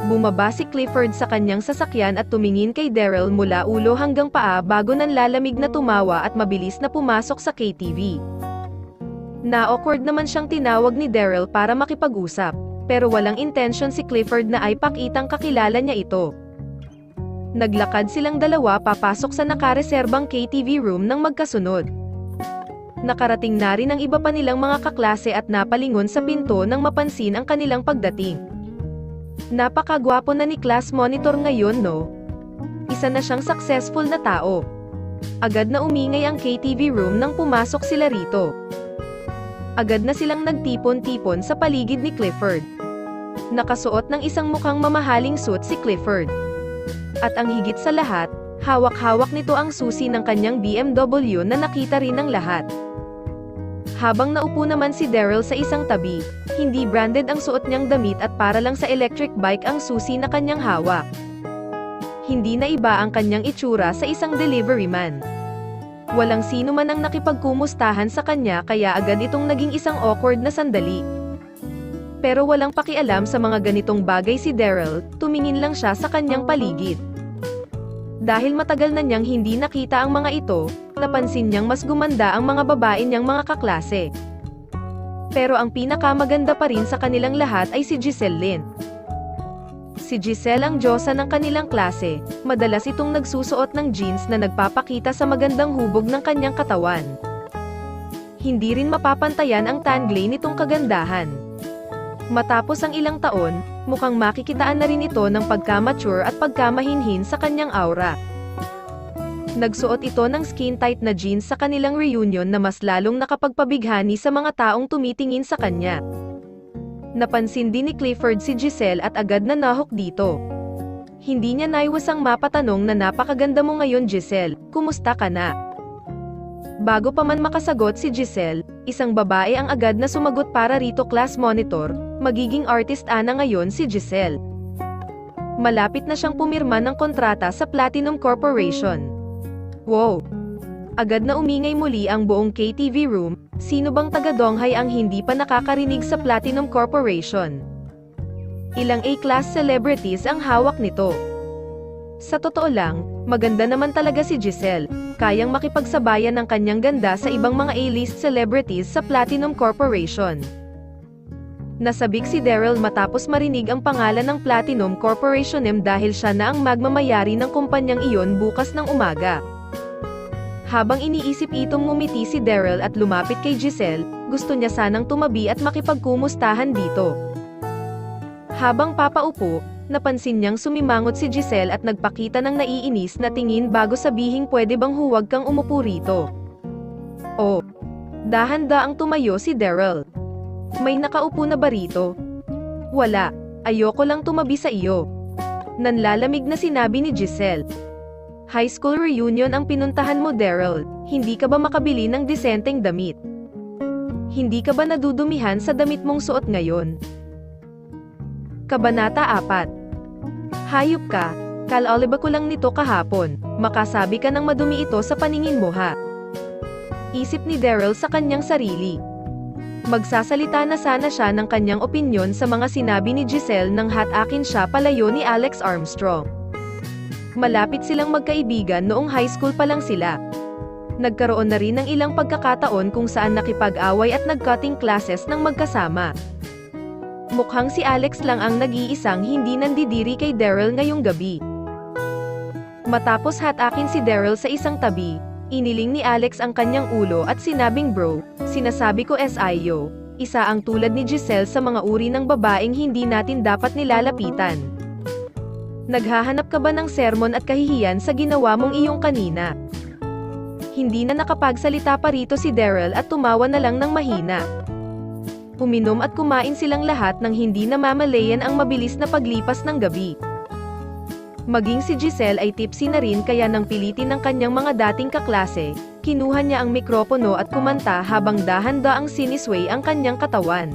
Bumaba si Clifford sa kanyang sasakyan at tumingin kay Daryl mula ulo hanggang paa bago nanlalamig na tumawa at mabilis na pumasok sa KTV. Na-awkward naman siyang tinawag ni Daryl para makipag-usap, pero walang intensyon si Clifford na ay pakitang kakilala niya ito. Naglakad silang dalawa papasok sa nakareserbang KTV room ng magkasunod. Nakarating na rin ang iba pa nilang mga kaklase at napalingon sa pinto nang mapansin ang kanilang pagdating. Napakagwapo na ni class monitor ngayon, no? Isa na siyang successful na tao. Agad na umingay ang KTV room nang pumasok sila rito. Agad na silang nagtipon-tipon sa paligid ni Clifford. Nakasuot ng isang mukhang mamahaling suit si Clifford. At ang higit sa lahat, hawak-hawak nito ang susi ng kanyang BMW na nakita rin ng lahat. Habang naupo naman si Daryl sa isang tabi, hindi branded ang suot niyang damit at para lang sa electric bike ang susi na kanyang hawak. Hindi na iba ang kanyang itsura sa isang delivery man. Walang sino man ang nakipagkumustahan sa kanya kaya agad itong naging isang awkward na sandali. Pero walang pakialam sa mga ganitong bagay si Daryl, tumingin lang siya sa kanyang paligid. Dahil matagal na niyang hindi nakita ang mga ito, napansin niyang mas gumanda ang mga babae niyang mga kaklase. Pero ang pinakamaganda pa rin sa kanilang lahat ay si Giselle Lynn. Si Giselle ang diyosa ng kanilang klase, madalas itong nagsusuot ng jeans na nagpapakita sa magandang hubog ng kanyang katawan. Hindi rin mapapantayan ang tanglay nitong kagandahan. Matapos ang ilang taon, mukhang makikitaan na rin ito ng pagka-mature at pagkamahinhin sa kanyang aura. Nagsuot ito ng skin-tight na jeans sa kanilang reunion na mas lalong nakapagpabighani sa mga taong tumitingin sa kanya. Napansin din ni Clifford si Giselle at agad na nahok dito. Hindi niya naiwasang mapatanong na napakaganda mo ngayon Giselle, kumusta ka na? Bago pa man makasagot si Giselle, isang babae ang agad na sumagot para rito class monitor, magiging artist na ngayon si Giselle. Malapit na siyang pumirma ng kontrata sa Platinum Corporation. Wow! Agad na umingay muli ang buong KTV room, sino bang taga-Donghae ang hindi pa nakakarinig sa Platinum Corporation? Ilang A-class celebrities ang hawak nito. Sa totoo lang, maganda naman talaga si Giselle, kayang makipagsabayan ng kanyang ganda sa ibang mga A-list celebrities sa Platinum Corporation. Nasabik si Daryl matapos marinig ang pangalan ng Platinum Corporation dahil siya na ang magmamayari ng kumpanyang iyon bukas ng umaga. Habang iniisip itong ngumiti si Daryl at lumapit kay Giselle, gusto niya sanang tumabi at makipagkumustahan dito. Habang papaupo, napansin niyang sumimangot si Giselle at nagpakita ng naiinis na tingin bago sabihing pwede bang huwag kang umupo rito. Oh! Dahan-daang tumayo si Daryl. May nakaupo na ba rito? Wala, ayoko lang tumabi sa iyo. Nanlalamig na sinabi ni Giselle. High school reunion ang pinuntahan mo Daryl, hindi ka ba makabili ng disenteng damit? Hindi ka ba nadudumihan sa damit mong suot ngayon? Kabanata 4. Hayop ka, kalaliba ko lang nito kahapon, makasabi ka ng madumi ito sa paningin mo ha. Isip ni Daryl sa kanyang sarili. Magsasalita na sana siya ng kanyang opinyon sa mga sinabi ni Giselle nang hatakin siya palayo ni Alex Armstrong. Malapit silang magkaibigan noong high school pa lang sila. Nagkaroon na rin ng ilang pagkakataon kung saan nakipag-away at nag-cutting classes ng magkasama. Mukhang si Alex lang ang nag-iisang hindi nandidiri kay Daryl ngayong gabi. Matapos hatakin si Daryl sa isang tabi, Iniling ni Alex ang kanyang ulo at sinabing bro, sinasabi ko SIO, isa ang tulad ni Giselle sa mga uri ng babaeng hindi natin dapat nilalapitan. Naghahanap ka ba ng sermon at kahihiyan sa ginawa mong iyong kanina? Hindi na nakapagsalita pa rito si Daryl at tumawa na lang ng mahina. Uminom at kumain silang lahat nang hindi namamalayan ang mabilis na paglipas ng gabi. Maging si Giselle ay tipsy na rin kaya nang pilitin ng kanyang mga dating kaklase, kinuha niya ang mikropono at kumanta habang dahan-daang sinisway ang kanyang katawan.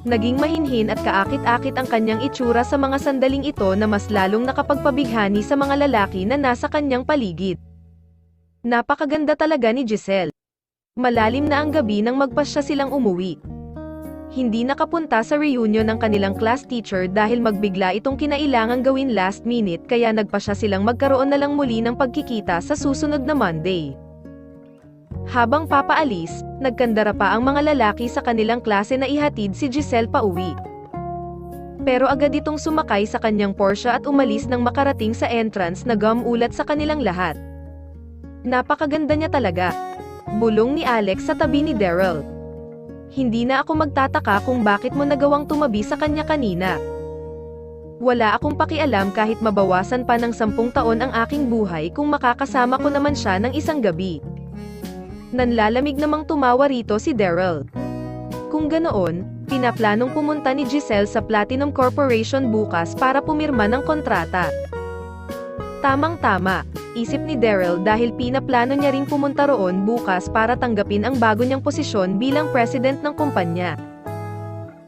Naging mahinhin at kaakit-akit ang kanyang itsura sa mga sandaling ito na mas lalong nakapagpabighani sa mga lalaki na nasa kanyang paligid. Napakaganda talaga ni Giselle. Malalim na ang gabi nang magpasya silang umuwi. Hindi nakapunta sa reunion ng kanilang class teacher dahil magbigla itong kinailangang gawin last minute kaya nagpasya silang magkaroon na lang muli ng pagkikita sa susunod na Monday. Habang papaalis, nagkandara pa ang mga lalaki sa kanilang klase na ihatid si Giselle pauwi. Pero agad itong sumakay sa kanyang Porsche at umalis nang makarating sa entrance na gumulat sa kanilang lahat. Napakaganda niya talaga. Bulong ni Alex sa tabi ni Daryl. Hindi na ako magtataka kung bakit mo nagawang tumabi sa kanya kanina. Wala akong pakialam kahit mabawasan pa ng 10 taon ang aking buhay kung makakasama ko naman siya ng isang gabi. Nanlalamig namang tumawa rito si Daryl. Kung ganoon, pinaplanong pumunta ni Giselle sa Platinum Corporation bukas para pumirma ng kontrata. Tamang-tama, isip ni Daryl dahil pinaplano niya ring pumunta roon bukas para tanggapin ang bago niyang posisyon bilang president ng kumpanya.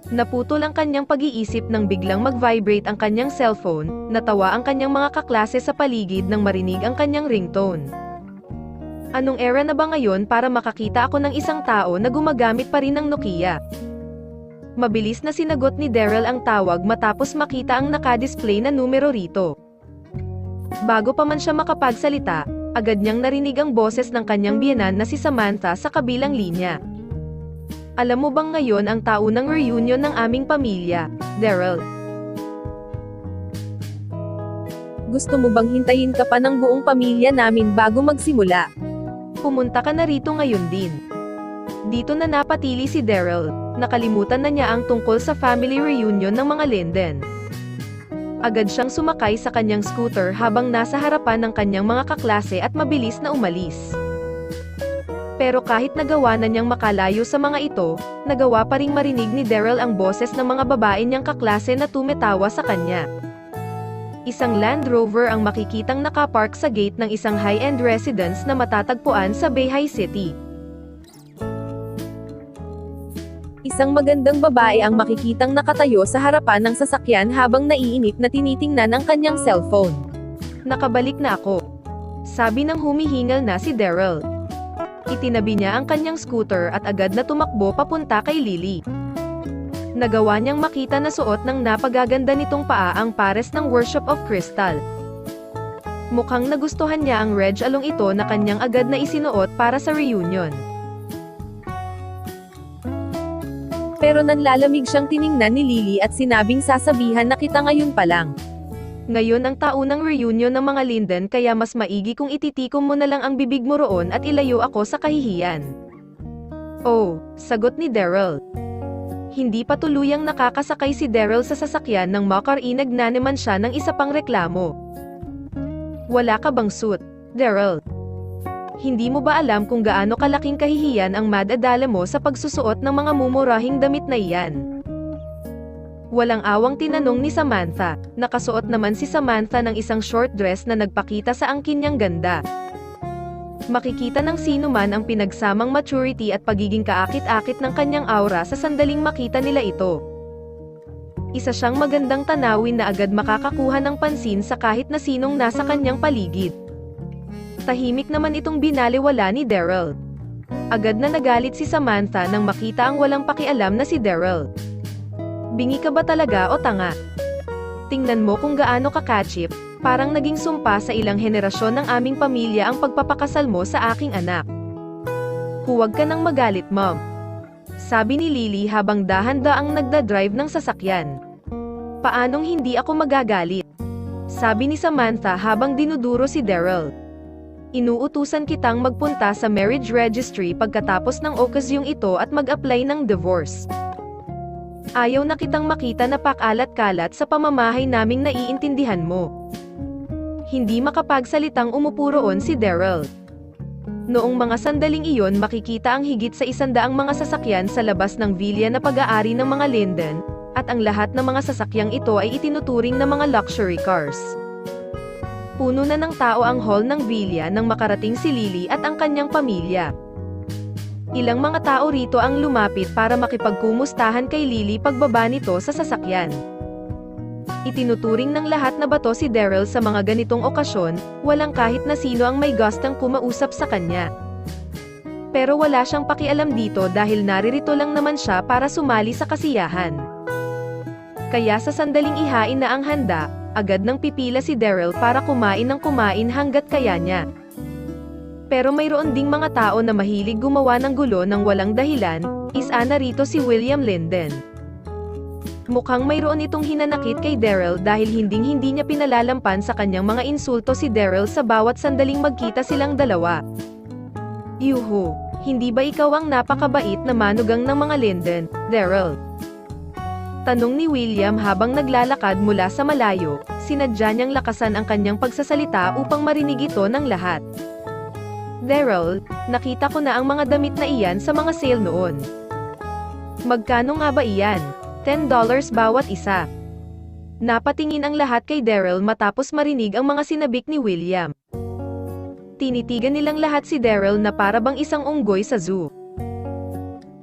Naputol ang kanyang pag-iisip nang biglang mag-vibrate ang kanyang cellphone, natawa ang kanyang mga kaklase sa paligid nang marinig ang kanyang ringtone. Anong era na ba ngayon para makakita ako ng isang tao na gumagamit pa rin ng Nokia? Mabilis na sinagot ni Daryl ang tawag matapos makita ang nakadisplay na numero rito. Bago pa man siya makapagsalita, agad niyang narinig ang boses ng kanyang biyenan na si Samantha sa kabilang linya. Alam mo bang ngayon ang taunang reunion ng aming pamilya, Daryl? Gusto mo bang hintayin ka pa ng buong pamilya namin bago magsimula? Pumunta ka na rito ngayon din. Dito na napatili si Daryl, nakalimutan na niya ang tungkol sa family reunion ng mga Linden. Agad siyang sumakay sa kanyang scooter habang nasa harapan ng kanyang mga kaklase at mabilis na umalis. Pero kahit nagawa na niyang makalayo sa mga ito, nagawa pa ring marinig ni Daryl ang boses ng mga babae niyang kaklase na tumetawa sa kanya. Isang Land Rover ang makikitang nakapark sa gate ng isang high-end residence na matatagpuan sa Bayhay City. Isang magandang babae ang makikitang nakatayo sa harapan ng sasakyan habang naiinip na tinitingnan ang kanyang cellphone. Nakabalik na ako. Sabi ng humihingal na si Daryl. Itinabi niya ang kanyang scooter at agad na tumakbo papunta kay Lily. Nagawa niyang makita na suot ng napagaganda nitong paa ang pares ng Worship of Crystal. Mukhang nagustuhan niya ang red along ito na kanyang agad na isinuot para sa reunion. Pero nanlalamig siyang tiningnan ni Lily at sinabing sasabihan na kita ngayon pa lang. Ngayon ang taunang reunion ng mga Linden kaya mas maigi kung ititikom mo na lang ang bibig mo roon at ilayo ako sa kahihiyan. Oh, sagot ni Daryl. Hindi pa tuluyang nakakasakay si Daryl sa sasakyan nang makarinig na naman siya ng isa pang reklamo. Wala ka bang suit, Daryl? Hindi mo ba alam kung gaano kalaking kahihiyan ang madadala mo sa pagsusuot ng mga mumurahing damit na iyan? Walang awang tinanong ni Samantha, nakasuot naman si Samantha ng isang short dress na nagpakita sa angkin niyang ganda. Makikita ng sino man ang pinagsamang maturity at pagiging kaakit-akit ng kanyang aura sa sandaling makita nila ito. Isa siyang magandang tanawin na agad makakakuha ng pansin sa kahit na sinong nasa kanyang paligid. Tahimik naman itong binaliwala ni Daryl. Agad na nagalit si Samantha nang makita ang walang pakialam na si Daryl. Bingi ka ba talaga o tanga? Tingnan mo kung gaano kakachip, parang naging sumpa sa ilang henerasyon ng aming pamilya ang pagpapakasal mo sa aking anak. Huwag ka nang magalit, Mom. Sabi ni Lily habang dahan-daang nagdadrive ng sasakyan. Paanong hindi ako magagalit? Sabi ni Samantha habang dinuduro si Daryl. Inuutusan kitang magpunta sa marriage registry pagkatapos ng okasyong ito at mag-apply ng divorce. Ayaw na kitang makita na pakalat-kalat sa pamamahay naming naiintindihan mo. Hindi makapagsalitang umupo roon si Daryl. Noong mga sandaling iyon makikita ang higit sa 100 mga sasakyan sa labas ng villa na pag-aari ng mga Linden, at ang lahat ng mga sasakyang ito ay itinuturing na mga luxury cars. Puno na ng tao ang hall ng villa nang makarating si Lily at ang kanyang pamilya. Ilang mga tao rito ang lumapit para makipagkumustahan kay Lily pagbaba nito sa sasakyan. Itinuturing ng lahat na bato si Daryl sa mga ganitong okasyon, walang kahit na sino ang may gustang kumausap sa kanya. Pero wala siyang pakialam dito dahil naririto lang naman siya para sumali sa kasiyahan. Kaya sa sandaling ihain na ang handa, agad nang pipila si Daryl para kumain ng kumain hanggat kaya niya. Pero mayroon ding mga tao na mahilig gumawa ng gulo ng walang dahilan, isa na rito si William Linden. Mukhang mayroon itong hinanakit kay Daryl dahil hinding-hindi niya pinalalampan sa kanyang mga insulto si Daryl sa bawat sandaling magkita silang dalawa. Yuhu, hindi ba ikaw ang napakabait na manugang ng mga Linden, Daryl? Tanong ni William habang naglalakad mula sa malayo, sinadya niyang lakasan ang kanyang pagsasalita upang marinig ito ng lahat. Daryl, nakita ko na ang mga damit na iyan sa mga sale noon. Magkano nga ba iyan? $10 bawat isa. Napatingin ang lahat kay Daryl matapos marinig ang mga sinabik ni William. Tinitigan nilang lahat si Daryl na para bang isang unggoy sa zoo.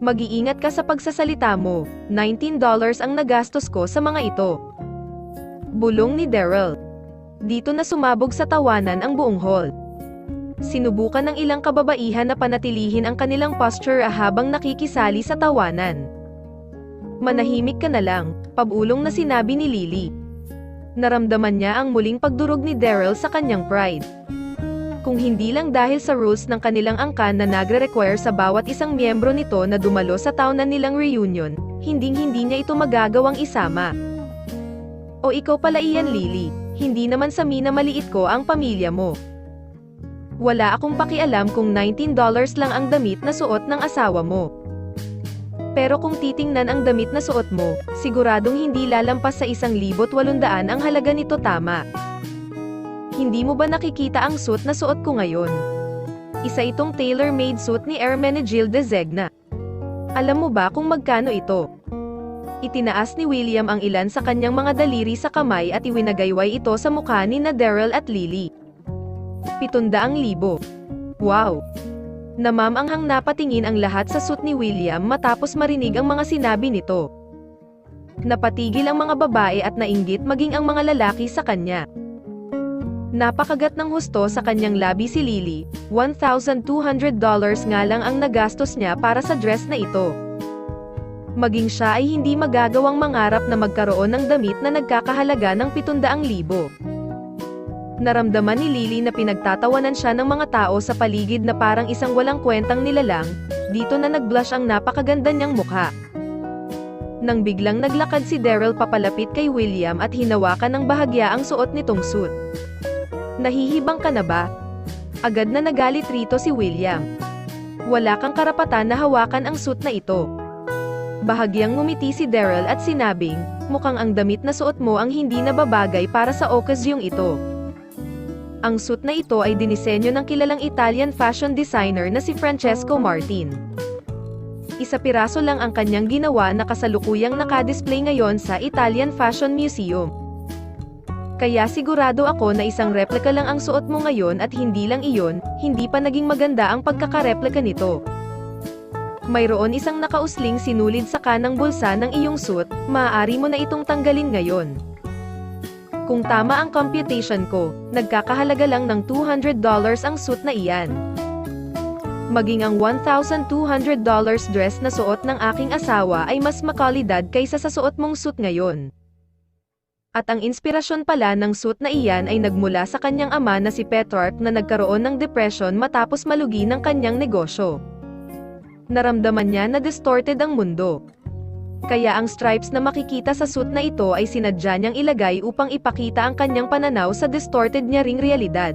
Mag-iingat ka sa pagsasalita mo, $19 ang nagastos ko sa mga ito. Bulong ni Daryl. Dito na sumabog sa tawanan ang buong hall. Sinubukan ng ilang kababaihan na panatilihin ang kanilang posture habang nakikisali sa tawanan. Manahimik ka na lang, pabulong na sinabi ni Lily. Naramdaman niya ang muling pagdurog ni Daryl sa kanyang pride. Kung hindi lang dahil sa rules ng kanilang angkan na nagre-require sa bawat isang miyembro nito na dumalo sa taonan nilang reunion, hinding-hindi niya ito magagawang isama. O ikaw pala iyan Lily, hindi naman sa minamaliit ko ang pamilya mo. Wala akong pakialam kung $19 lang ang damit na suot ng asawa mo. Pero kung titingnan ang damit na suot mo, siguradong hindi lalampas sa 1,800 ang halaga nito tama. Hindi mo ba nakikita ang suit na suot ko ngayon? Isa itong tailor-made suit ni Hermenegilde Zegna. Alam mo ba kung magkano ito? Itinaas ni William ang ilan sa kanyang mga daliri sa kamay at iwinagayway ito sa mukha ni na Daryl at Lily. 700,000. Wow! Namamanghang napatingin ang lahat sa suit ni William matapos marinig ang mga sinabi nito. Napatigil ang mga babae at nainggit maging ang mga lalaki sa kanya. Napakagat ng husto sa kanyang labi si Lily, $1,200 nga lang ang nagastos niya para sa dress na ito. Maging siya ay hindi magagawang mangarap na magkaroon ng damit na nagkakahalaga ng 700,000. Naramdaman ni Lily na pinagtatawanan siya ng mga tao sa paligid na parang isang walang kwentang nilalang, dito na nag-blush ang napakaganda niyang mukha. Nang biglang naglakad si Daryl papalapit kay William at hinawakan ng bahagya ang suot nitong suit. Nahihibang ka na ba? Agad na nagalit rito si William. Wala kang karapatan na hawakan ang suit na ito. Bahagyang ngumiti si Daryl at sinabing, mukhang ang damit na suot mo ang hindi nababagay para sa okasyong ito. Ang suit na ito ay dinisenyo ng kilalang Italian fashion designer na si Francesco Martin. Isa piraso lang ang kanyang ginawa na kasalukuyang nakadisplay ngayon sa Italian Fashion Museum. Kaya sigurado ako na isang replika lang ang suot mo ngayon at hindi lang iyon, hindi pa naging maganda ang pagkakareplika nito. Mayroon isang nakausling sinulid sa kanang bulsa ng iyong suit, maaari mo na itong tanggalin ngayon. Kung tama ang computation ko, nagkakahalaga lang ng $200 ang suit na iyan. Maging ang $1,200 dress na suot ng aking asawa ay mas makalidad kaysa sa suot mong suit ngayon. At ang inspirasyon pala ng suit na iyan ay nagmula sa kanyang ama na si Petrarch na nagkaroon ng depression matapos malugi ng kanyang negosyo. Naramdaman niya na distorted ang mundo. Kaya ang stripes na makikita sa suit na ito ay sinadya niyang ilagay upang ipakita ang kanyang pananaw sa distorted niya ring realidad.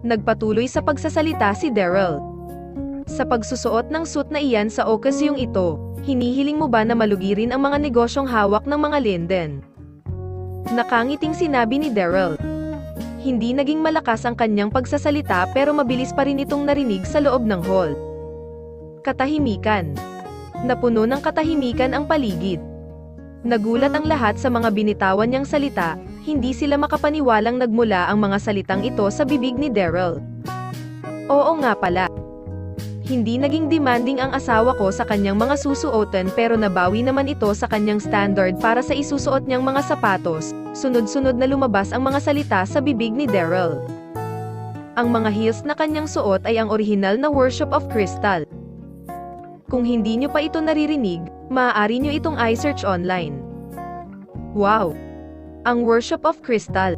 Nagpatuloy sa pagsasalita si Daryl. Sa pagsusuot ng suit na iyan sa okasyong ito, hinihiling mo ba na malugirin ang mga negosyong hawak ng mga Linden? Nakangiting sinabi ni Daryl. Hindi naging malakas ang kanyang pagsasalita pero mabilis pa rin itong narinig sa loob ng hall. Katahimikan. Napuno ng katahimikan ang paligid. Nagulat ang lahat sa mga binitawan niyang salita, hindi sila makapaniwalang nagmula ang mga salitang ito sa bibig ni Daryl. Oo nga pala. Hindi naging demanding ang asawa ko sa kanyang mga susuotan pero nabawi naman ito sa kanyang standard para sa isusuot niyang mga sapatos. Sunod-sunod na lumabas ang mga salita sa bibig ni Daryl. Ang mga heels na kanyang suot ay ang orihinal na Worship of Crystal. Kung hindi nyo pa ito naririnig, maaari nyo itong i-search online. Wow! Ang Worship of Crystal.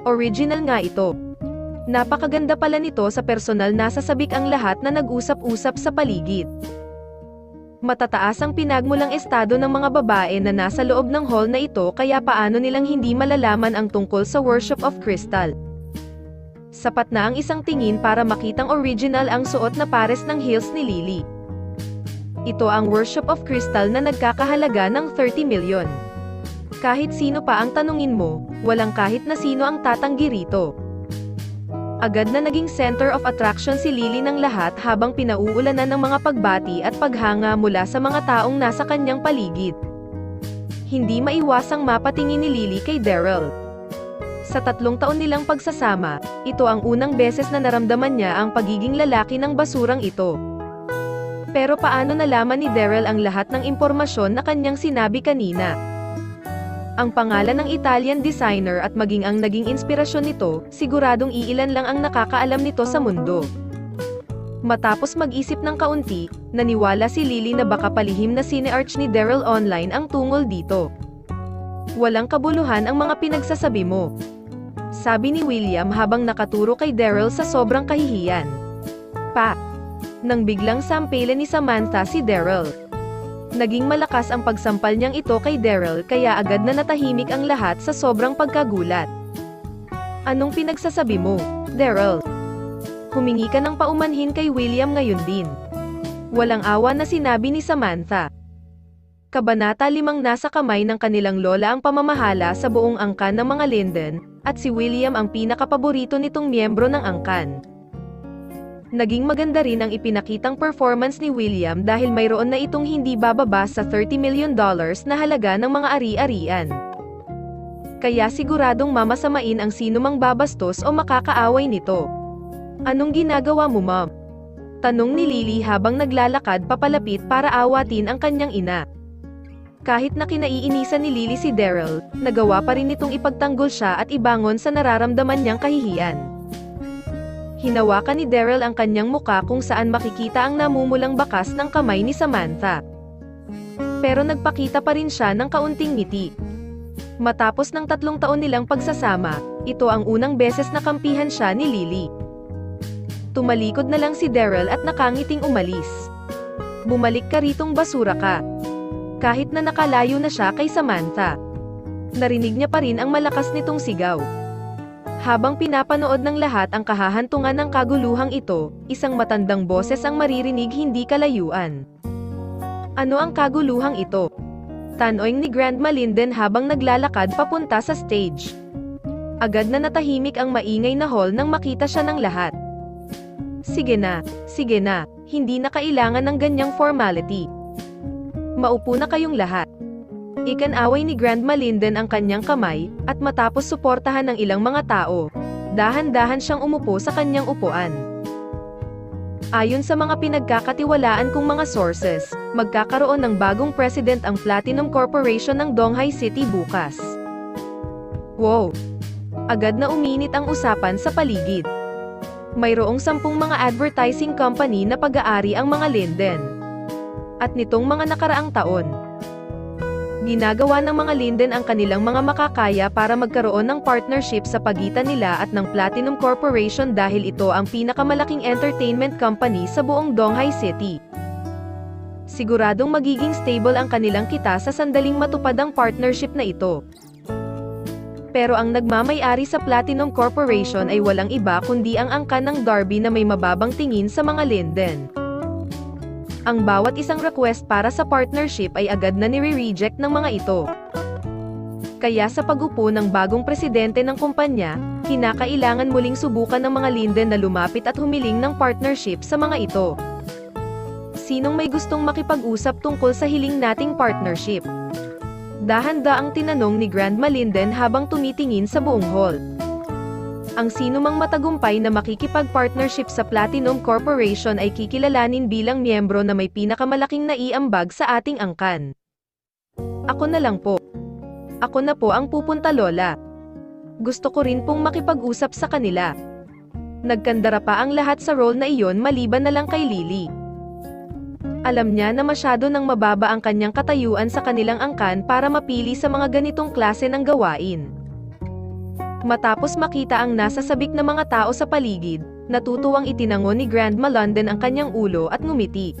Original nga ito. Napakaganda pala nito sa personal, nasa sabik ang lahat na nag-usap-usap sa paligid. Matataas ang pinagmulang estado ng mga babae na nasa loob ng hall na ito kaya paano nilang hindi malalaman ang tungkol sa Worship of Crystal. Sapat na ang isang tingin para makitang original ang suot na pares ng heels ni Lily. Ito ang Worship of Crystal na nagkakahalaga ng 30 milyon. Kahit sino pa ang tanungin mo, walang kahit na sino ang tatanggi rito. Agad na naging center of attraction si Lily ng lahat habang pinauulanan ng mga pagbati at paghanga mula sa mga taong nasa kanyang paligid. Hindi maiwasang mapatingin ni Lily kay Daryl. Sa 3 taon nilang pagsasama, ito ang unang beses na naramdaman niya ang pagiging lalaki ng basurang ito. Pero paano nalaman ni Daryl ang lahat ng impormasyon na kanyang sinabi kanina? Ang pangalan ng Italian designer at maging ang naging inspirasyon nito, siguradong iilan lang ang nakakaalam nito sa mundo. Matapos mag-isip ng kaunti, naniwala si Lily na baka palihim na sine-arch ni Daryl online ang tungol dito. Walang kabuluhan ang mga pinagsasabi mo. Sabi ni William habang nakaturo kay Daryl sa sobrang kahihiyan. Nang biglang sampelan ni Samantha si Daryl. Naging malakas ang pagsampal niyang ito kay Daryl kaya agad na natahimik ang lahat sa sobrang pagkagulat. Anong pinagsasabi mo, Daryl? Humingi ka ng paumanhin kay William ngayon din. Walang awa na sinabi ni Samantha. Kabanata 5. Nasa kamay ng kanilang lola ang pamamahala sa buong angkan ng mga Linden, at si William ang pinakapaborito nitong miyembro ng angkan. Naging maganda rin ang ipinakitang performance ni William dahil mayroon na itong hindi bababa sa $30 million na halaga ng mga ari-arian. Kaya siguradong mamasamain ang sinumang babastos o makakaaway nito. Anong ginagawa mo, ma'am? Tanong ni Lily habang naglalakad papalapit para awatin ang kanyang ina. Kahit na kinaiinisan ni Lily si Daryl, nagawa pa rin nitong ipagtanggol siya at ibangon sa nararamdaman niyang kahihiyan. Hinawakan ni Daryl ang kanyang muka kung saan makikita ang namumulang bakas ng kamay ni Samantha. Pero nagpakita pa rin siya ng kaunting ngiti. Matapos ng 3 taon nilang pagsasama, ito ang unang beses na kampihan siya ni Lily. Tumalikod na lang si Daryl at nakangiting umalis. Bumalik ka ritong basura ka. Kahit na nakalayo na siya kay Samantha. Narinig niya pa rin ang malakas nitong sigaw. Habang pinapanood ng lahat ang kahahantungan ng kaguluhang ito, isang matandang boses ang maririnig hindi kalayuan. Ano ang kaguluhang ito? Tanoing ni Grandma Linden habang naglalakad papunta sa stage. Agad na natahimik ang maingay na hall nang makita siya ng lahat. Sige na, hindi na kailangan ng ganyang formality. Maupo na kayong lahat. Ikanaway ni Grandma Linden ang kanyang kamay, at matapos suportahan ng ilang mga tao, dahan-dahan siyang umupo sa kanyang upuan. Ayon sa mga pinagkakatiwalaan kong mga sources, magkakaroon ng bagong president ang Platinum Corporation ng Donghai City bukas. Wow! Agad na uminit ang usapan sa paligid. Mayroong 10 mga advertising company na pag-aari ang mga Linden. At nitong mga nakaraang taon, ginagawa ng mga Linden ang kanilang mga makakaya para magkaroon ng partnership sa pagitan nila at ng Platinum Corporation dahil ito ang pinakamalaking entertainment company sa buong Donghai City. Siguradong magiging stable ang kanilang kita sa sandaling matupad ang partnership na ito. Pero ang nagmamay-ari sa Platinum Corporation ay walang iba kundi ang angkan ng Darby na may mababang tingin sa mga Linden. Ang bawat isang request para sa partnership ay agad na nire-reject ng mga ito. Kaya sa pag-upo ng bagong presidente ng kumpanya, kinakailangan muling subukan ng mga Linden na lumapit at humiling ng partnership sa mga ito. Sinong may gustong makipag-usap tungkol sa hiling nating partnership? Dahan-daang tinanong ni Grandma Linden habang tumitingin sa buong hall. Ang sinumang matagumpay na makikipag-partnership sa Platinum Corporation ay kikilalanin bilang miyembro na may pinakamalaking naiambag sa ating angkan. Ako na lang po. Ako na po ang pupunta, Lola. Gusto ko rin pong makipag-usap sa kanila. Nagkandara pa ang lahat sa role na iyon maliban na lang kay Lily. Alam niya na masyado nang mababa ang kanyang katayuan sa kanilang angkan para mapili sa mga ganitong klase ng gawain. Matapos makita ang nasa sabik na mga tao sa paligid, natutuwang itinango ni Grandma London ang kanyang ulo at ngumiti.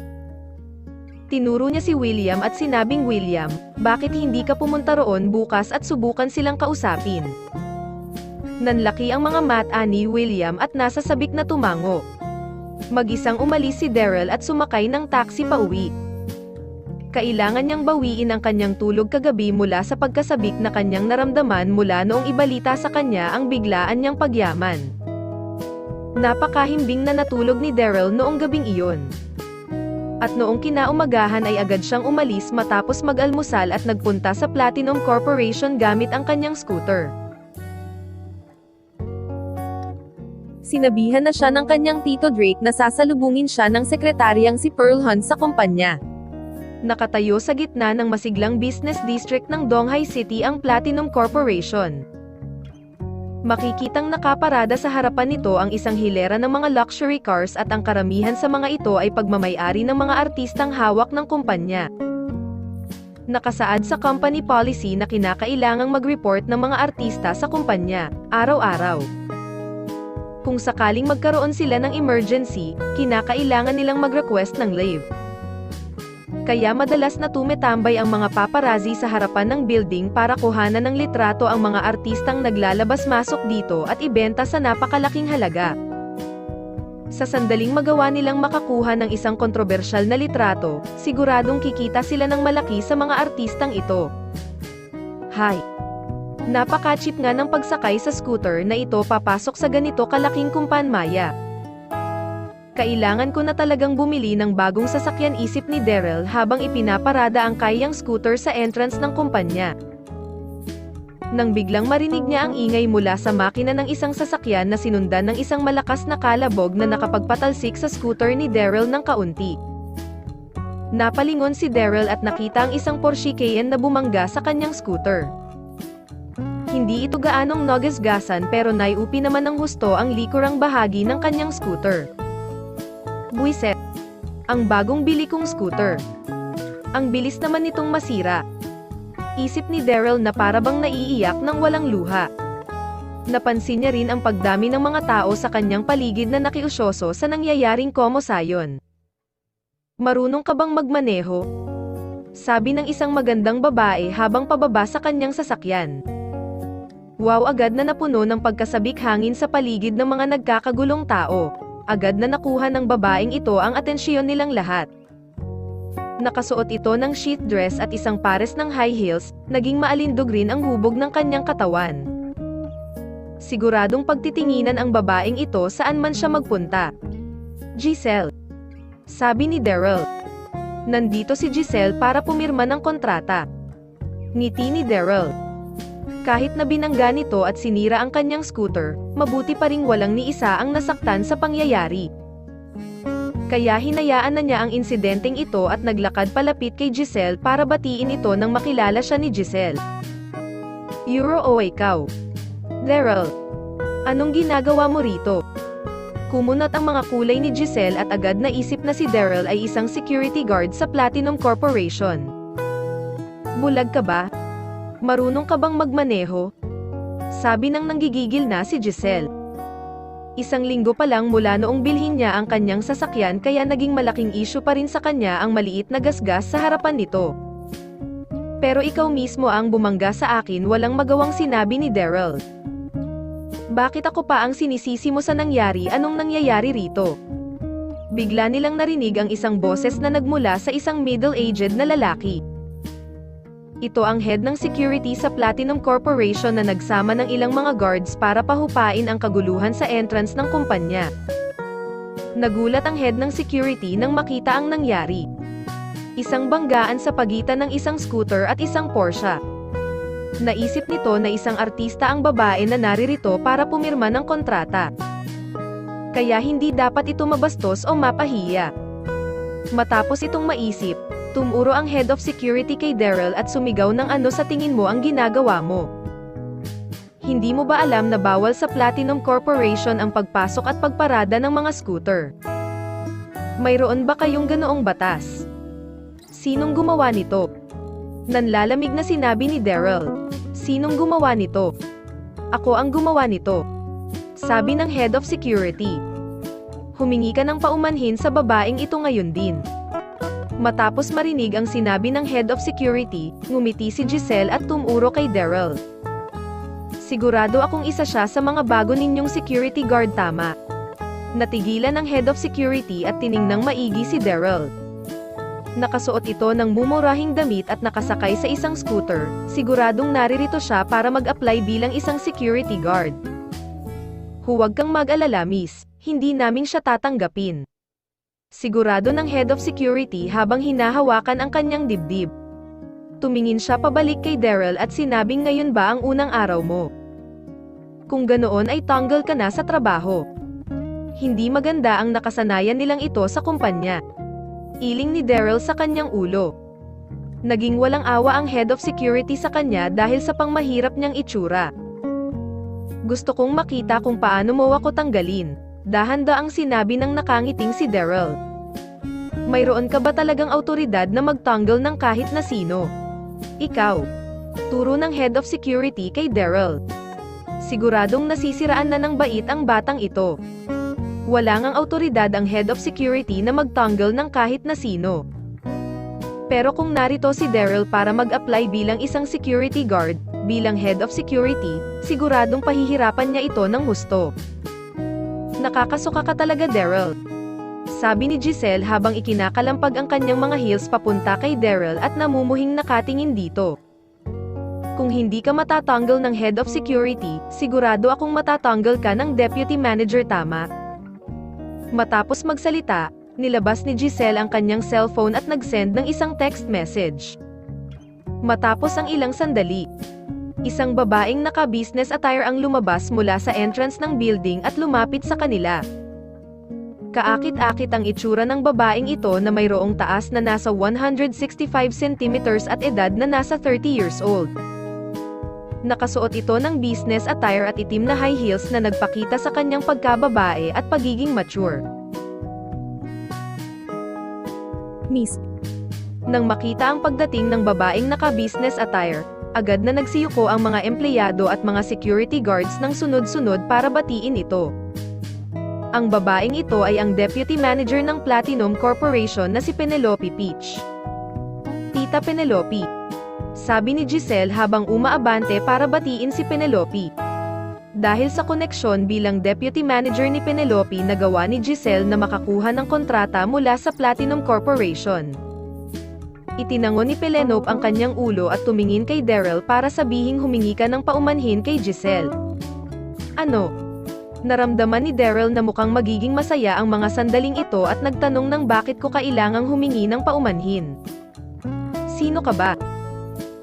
Tinuro niya si William at sinabing, William, bakit hindi ka pumunta roon bukas at subukan silang kausapin? Nanlaki ang mga mata ni William at nasa sabik na tumango. Mag-isang umalis si Daryl at sumakay ng taxi pauwi. Kailangan niyang bawiin ang kanyang tulog kagabi mula sa pagkasabik na kanyang naramdaman mula noong ibalita sa kanya ang biglaan niyang pagyaman. Napakahimbing na natulog ni Daryl noong gabing iyon. At noong kinaumagahan ay agad siyang umalis matapos mag-almusal at nagpunta sa Platinum Corporation gamit ang kanyang scooter. Sinabihan na siya ng kanyang tito Drake na sasalubungin siya ng sekretaryang si Pearl Hunt sa kumpanya. Nakatayo sa gitna ng masiglang business district ng Donghai City ang Platinum Corporation. Makikitang nakaparada sa harapan nito ang isang hilera ng mga luxury cars at ang karamihan sa mga ito ay pagmamay-ari ng mga artistang hawak ng kumpanya. Nakasaad sa company policy na kinakailangang mag-report ng mga artista sa kumpanya, araw-araw. Kung sakaling magkaroon sila ng emergency, kinakailangan nilang mag-request ng leave. Kaya madalas na tumetambay ang mga paparazzi sa harapan ng building para kuhanan ng litrato ang mga artistang naglalabas-masok dito at ibenta sa napakalaking halaga. Sa sandaling magawa nilang makakuha ng isang kontrobersyal na litrato, siguradong kikita sila ng malaki sa mga artistang ito. Hay! Napaka-cheap nga ng pagsakay sa scooter na ito papasok sa ganito kalaking kumpanmaya. Kailangan ko na talagang bumili ng bagong sasakyan, isip ni Daryl habang ipinaparada ang kayang scooter sa entrance ng kumpanya. Nang biglang marinig niya ang ingay mula sa makina ng isang sasakyan na sinundan ng isang malakas na kalabog na nakapagpatalsik sa scooter ni Daryl ng kaunti. Napalingon si Daryl at nakita ang isang Porsche Cayenne na bumangga sa kanyang scooter. Hindi ito gaanong nagasgasan pero naiupi naman ng husto ang likurang bahagi ng kanyang scooter. Buiset! Ang bagong bili kong scooter. Ang bilis naman nitong masira. Isip ni Daryl na parabang naiiyak ng walang luha. Napansin niya rin ang pagdami ng mga tao sa kanyang paligid na nakiusyoso sa nangyayaring komosayon. Marunong ka bang magmaneho? Sabi ng isang magandang babae habang pababa sa kanyang sasakyan. Wow, agad na napuno ng pagkasabik hangin sa paligid ng mga nagkakagulong tao. Agad na nakuha ng babaeng ito ang atensyon nilang lahat. Nakasuot ito ng sheath dress at isang pares ng high heels, naging maalindog rin ang hubog ng kanyang katawan. Siguradong pagtitinginan ang babaeng ito saan man siya magpunta. Giselle. Sabi ni Daryl. Nandito si Giselle para pumirma ng kontrata. Ngiti ni Daryl. Kahit na binangga nito at sinira ang kanyang scooter, mabuti pa ring walang ni isa ang nasaktan sa pangyayari. Kaya hinayaan na niya ang insidenteng ito at naglakad palapit kay Giselle para batiin ito nang makilala siya ni Giselle. Euro o ikaw? Daryl. Anong ginagawa mo rito? Kumunat ang mga kulay ni Giselle at agad naisip na si Daryl ay isang security guard sa Platinum Corporation. Bulag ka ba? Marunong ka bang magmaneho? Sabi nang nanggigigil na si Giselle. Isang linggo pa lang mula noong bilhin niya ang kanyang sasakyan kaya naging malaking issue pa rin sa kanya ang maliit na gasgas sa harapan nito. Pero ikaw mismo ang bumangga sa akin, walang magawang sinabi ni Daryl. Bakit ako pa ang sinisisi mo sa nangyari? Anong nangyayari rito? Bigla nilang narinig ang isang boses na nagmula sa isang middle-aged na lalaki. Ito ang head ng security sa Platinum Corporation na nagsama ng ilang mga guards para pahupain ang kaguluhan sa entrance ng kumpanya. Nagulat ang head ng security nang makita ang nangyari. Isang banggaan sa pagitan ng isang scooter at isang Porsche. Naisip nito na isang artista ang babae na naririto para pumirma ng kontrata. Kaya hindi dapat ito mabastos o mapahiya. Matapos itong maisip, tumuro ang head of security kay Daryl at sumigaw ng ano sa tingin mo ang ginagawa mo. Hindi mo ba alam na bawal sa Platinum Corporation ang pagpasok at pagparada ng mga scooter? Mayroon ba kayong ganoong batas? Sinong gumawa nito? Nanlalamig na sinabi ni Daryl. Sinong gumawa nito? Ako ang gumawa nito. Sabi ng head of security. Humingi ka ng paumanhin sa babaeng ito ngayon din. Matapos marinig ang sinabi ng head of security, ngumiti si Giselle at tumuro kay Daryl. Sigurado akong isa siya sa mga bago ninyong security guard, tama? Natigilan ng head of security at tiningnang maigi si Daryl. Nakasuot ito ng mumurahing damit at nakasakay sa isang scooter, siguradong naririto siya para mag-apply bilang isang security guard. Huwag kang mag-alala, miss, hindi namin siya tatanggapin. Sigurado ng head of security habang hinahawakan ang kanyang dibdib. Tumingin siya pabalik kay Daryl at sinabing, ngayon ba ang unang araw mo? Kung ganoon ay tanggal ka na sa trabaho. Hindi maganda ang nakasanayan nilang ito sa kumpanya. Iling ni Daryl sa kanyang ulo. Naging walang awa ang head of security sa kanya dahil sa pangmahirap niyang itsura. Gusto kong makita kung paano mo ako tanggalin, dahan-daang sinabi ng nakangiting si Daryl. Mayroon ka ba talagang autoridad na magtanggal ng kahit na sino? Ikaw. Turo ng head of security kay Daryl. Siguradong nasisiraan na ng bait ang batang ito. Wala ngang autoridad ang head of security na magtanggal ng kahit na sino. Pero kung narito si Daryl para mag-apply bilang isang security guard, bilang head of security, siguradong pahihirapan niya ito ng husto. Nakakasuka ka talaga, Daryl. Sabi ni Giselle habang ikinakalampag ang kanyang mga heels papunta kay Daryl at namumuhing nakatingin dito. Kung hindi ka matatanggal ng head of security, sigurado akong matatanggal ka ng deputy manager, tama? Matapos magsalita, nilabas ni Giselle ang kanyang cellphone at nag-send ng isang text message. Matapos ang ilang sandali, isang babaeng naka-business attire ang lumabas mula sa entrance ng building at lumapit sa kanila. Kaakit-akit ang itsura ng babaeng ito na mayroong taas na nasa 165 centimeters at edad na nasa 30 years old. Nakasuot ito ng business attire at itim na high heels na nagpakita sa kanyang pagkababae at pagiging mature. Miss. Nang makita ang pagdating ng babaeng naka-business attire, agad na nagsiyuko ang mga empleyado at mga security guards ng sunod-sunod para batiin ito. Ang babaeng ito ay ang deputy manager ng Platinum Corporation na si Penelope Peach. Tita Penelope. Sabi ni Giselle habang umaabante para batiin si Penelope. Dahil sa koneksyon bilang deputy manager ni Penelope, nagawa ni Giselle na makakuha ng kontrata mula sa Platinum Corporation. Itinango ni Penelope ang kanyang ulo at tumingin kay Daryl para sabihing humingi ka ng paumanhin kay Giselle. Ano? Naramdaman ni Daryl na mukhang magiging masaya ang mga sandaling ito at nagtanong ng bakit ko kailangang humingi ng paumanhin. Sino ka ba?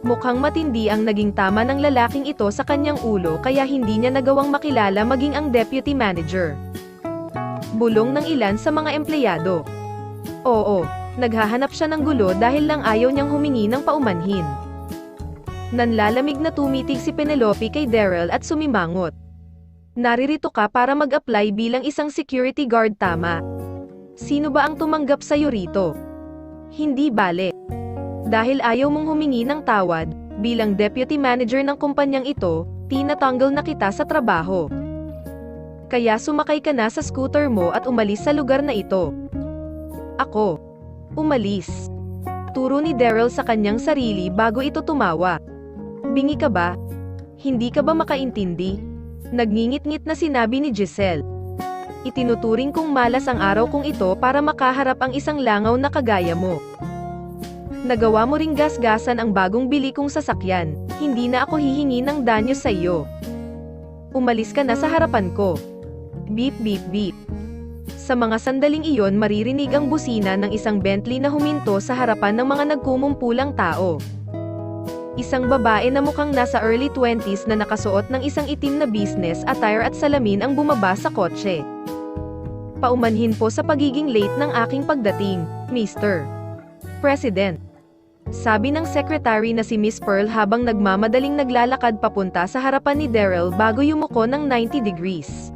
Mukhang matindi ang naging tama ng lalaking ito sa kanyang ulo kaya hindi niya nagawang makilala maging ang deputy manager. Bulong ng ilan sa mga empleyado. Oo, naghahanap siya ng gulo dahil lang ayaw niyang humingi ng paumanhin. Nanlalamig na tumitig si Penelope kay Daryl at sumimangot. Naririto ka para mag-apply bilang isang security guard, tama? Sino ba ang tumanggap sa'yo rito? Hindi bale. Dahil ayaw mong humingi ng tawad, bilang deputy manager ng kumpanyang ito, tinatanggal na kita sa trabaho. Kaya sumakay ka na sa scooter mo at umalis sa lugar na ito. Ako. Umalis. pagturo ni Daryl sa kanyang sarili bago ito tumawa. Bingi ka ba? Hindi ka ba makaintindi? Nagngingit-ngit na sinabi ni Giselle. Itinuturing kong malas ang araw kong ito para makaharap ang isang langaw na kagaya mo. Nagawa mo ring gasgasan ang bagong bili kong sasakyan, hindi na ako hihingi ng danyo sa iyo. Umalis ka na sa harapan ko. Beep beep beep. Sa mga sandaling iyon maririnig ang busina ng isang Bentley na huminto sa harapan ng mga nagkumumpulang tao. Isang babae na mukhang nasa early 20s na nakasuot ng isang itim na business attire at salamin ang bumaba sa kotse. Paumanhin po sa pagiging late ng aking pagdating, Mr. President. Sabi ng secretary na si Miss Pearl habang nagmamadaling naglalakad papunta sa harapan ni Daryl bago yumuko ng 90 degrees.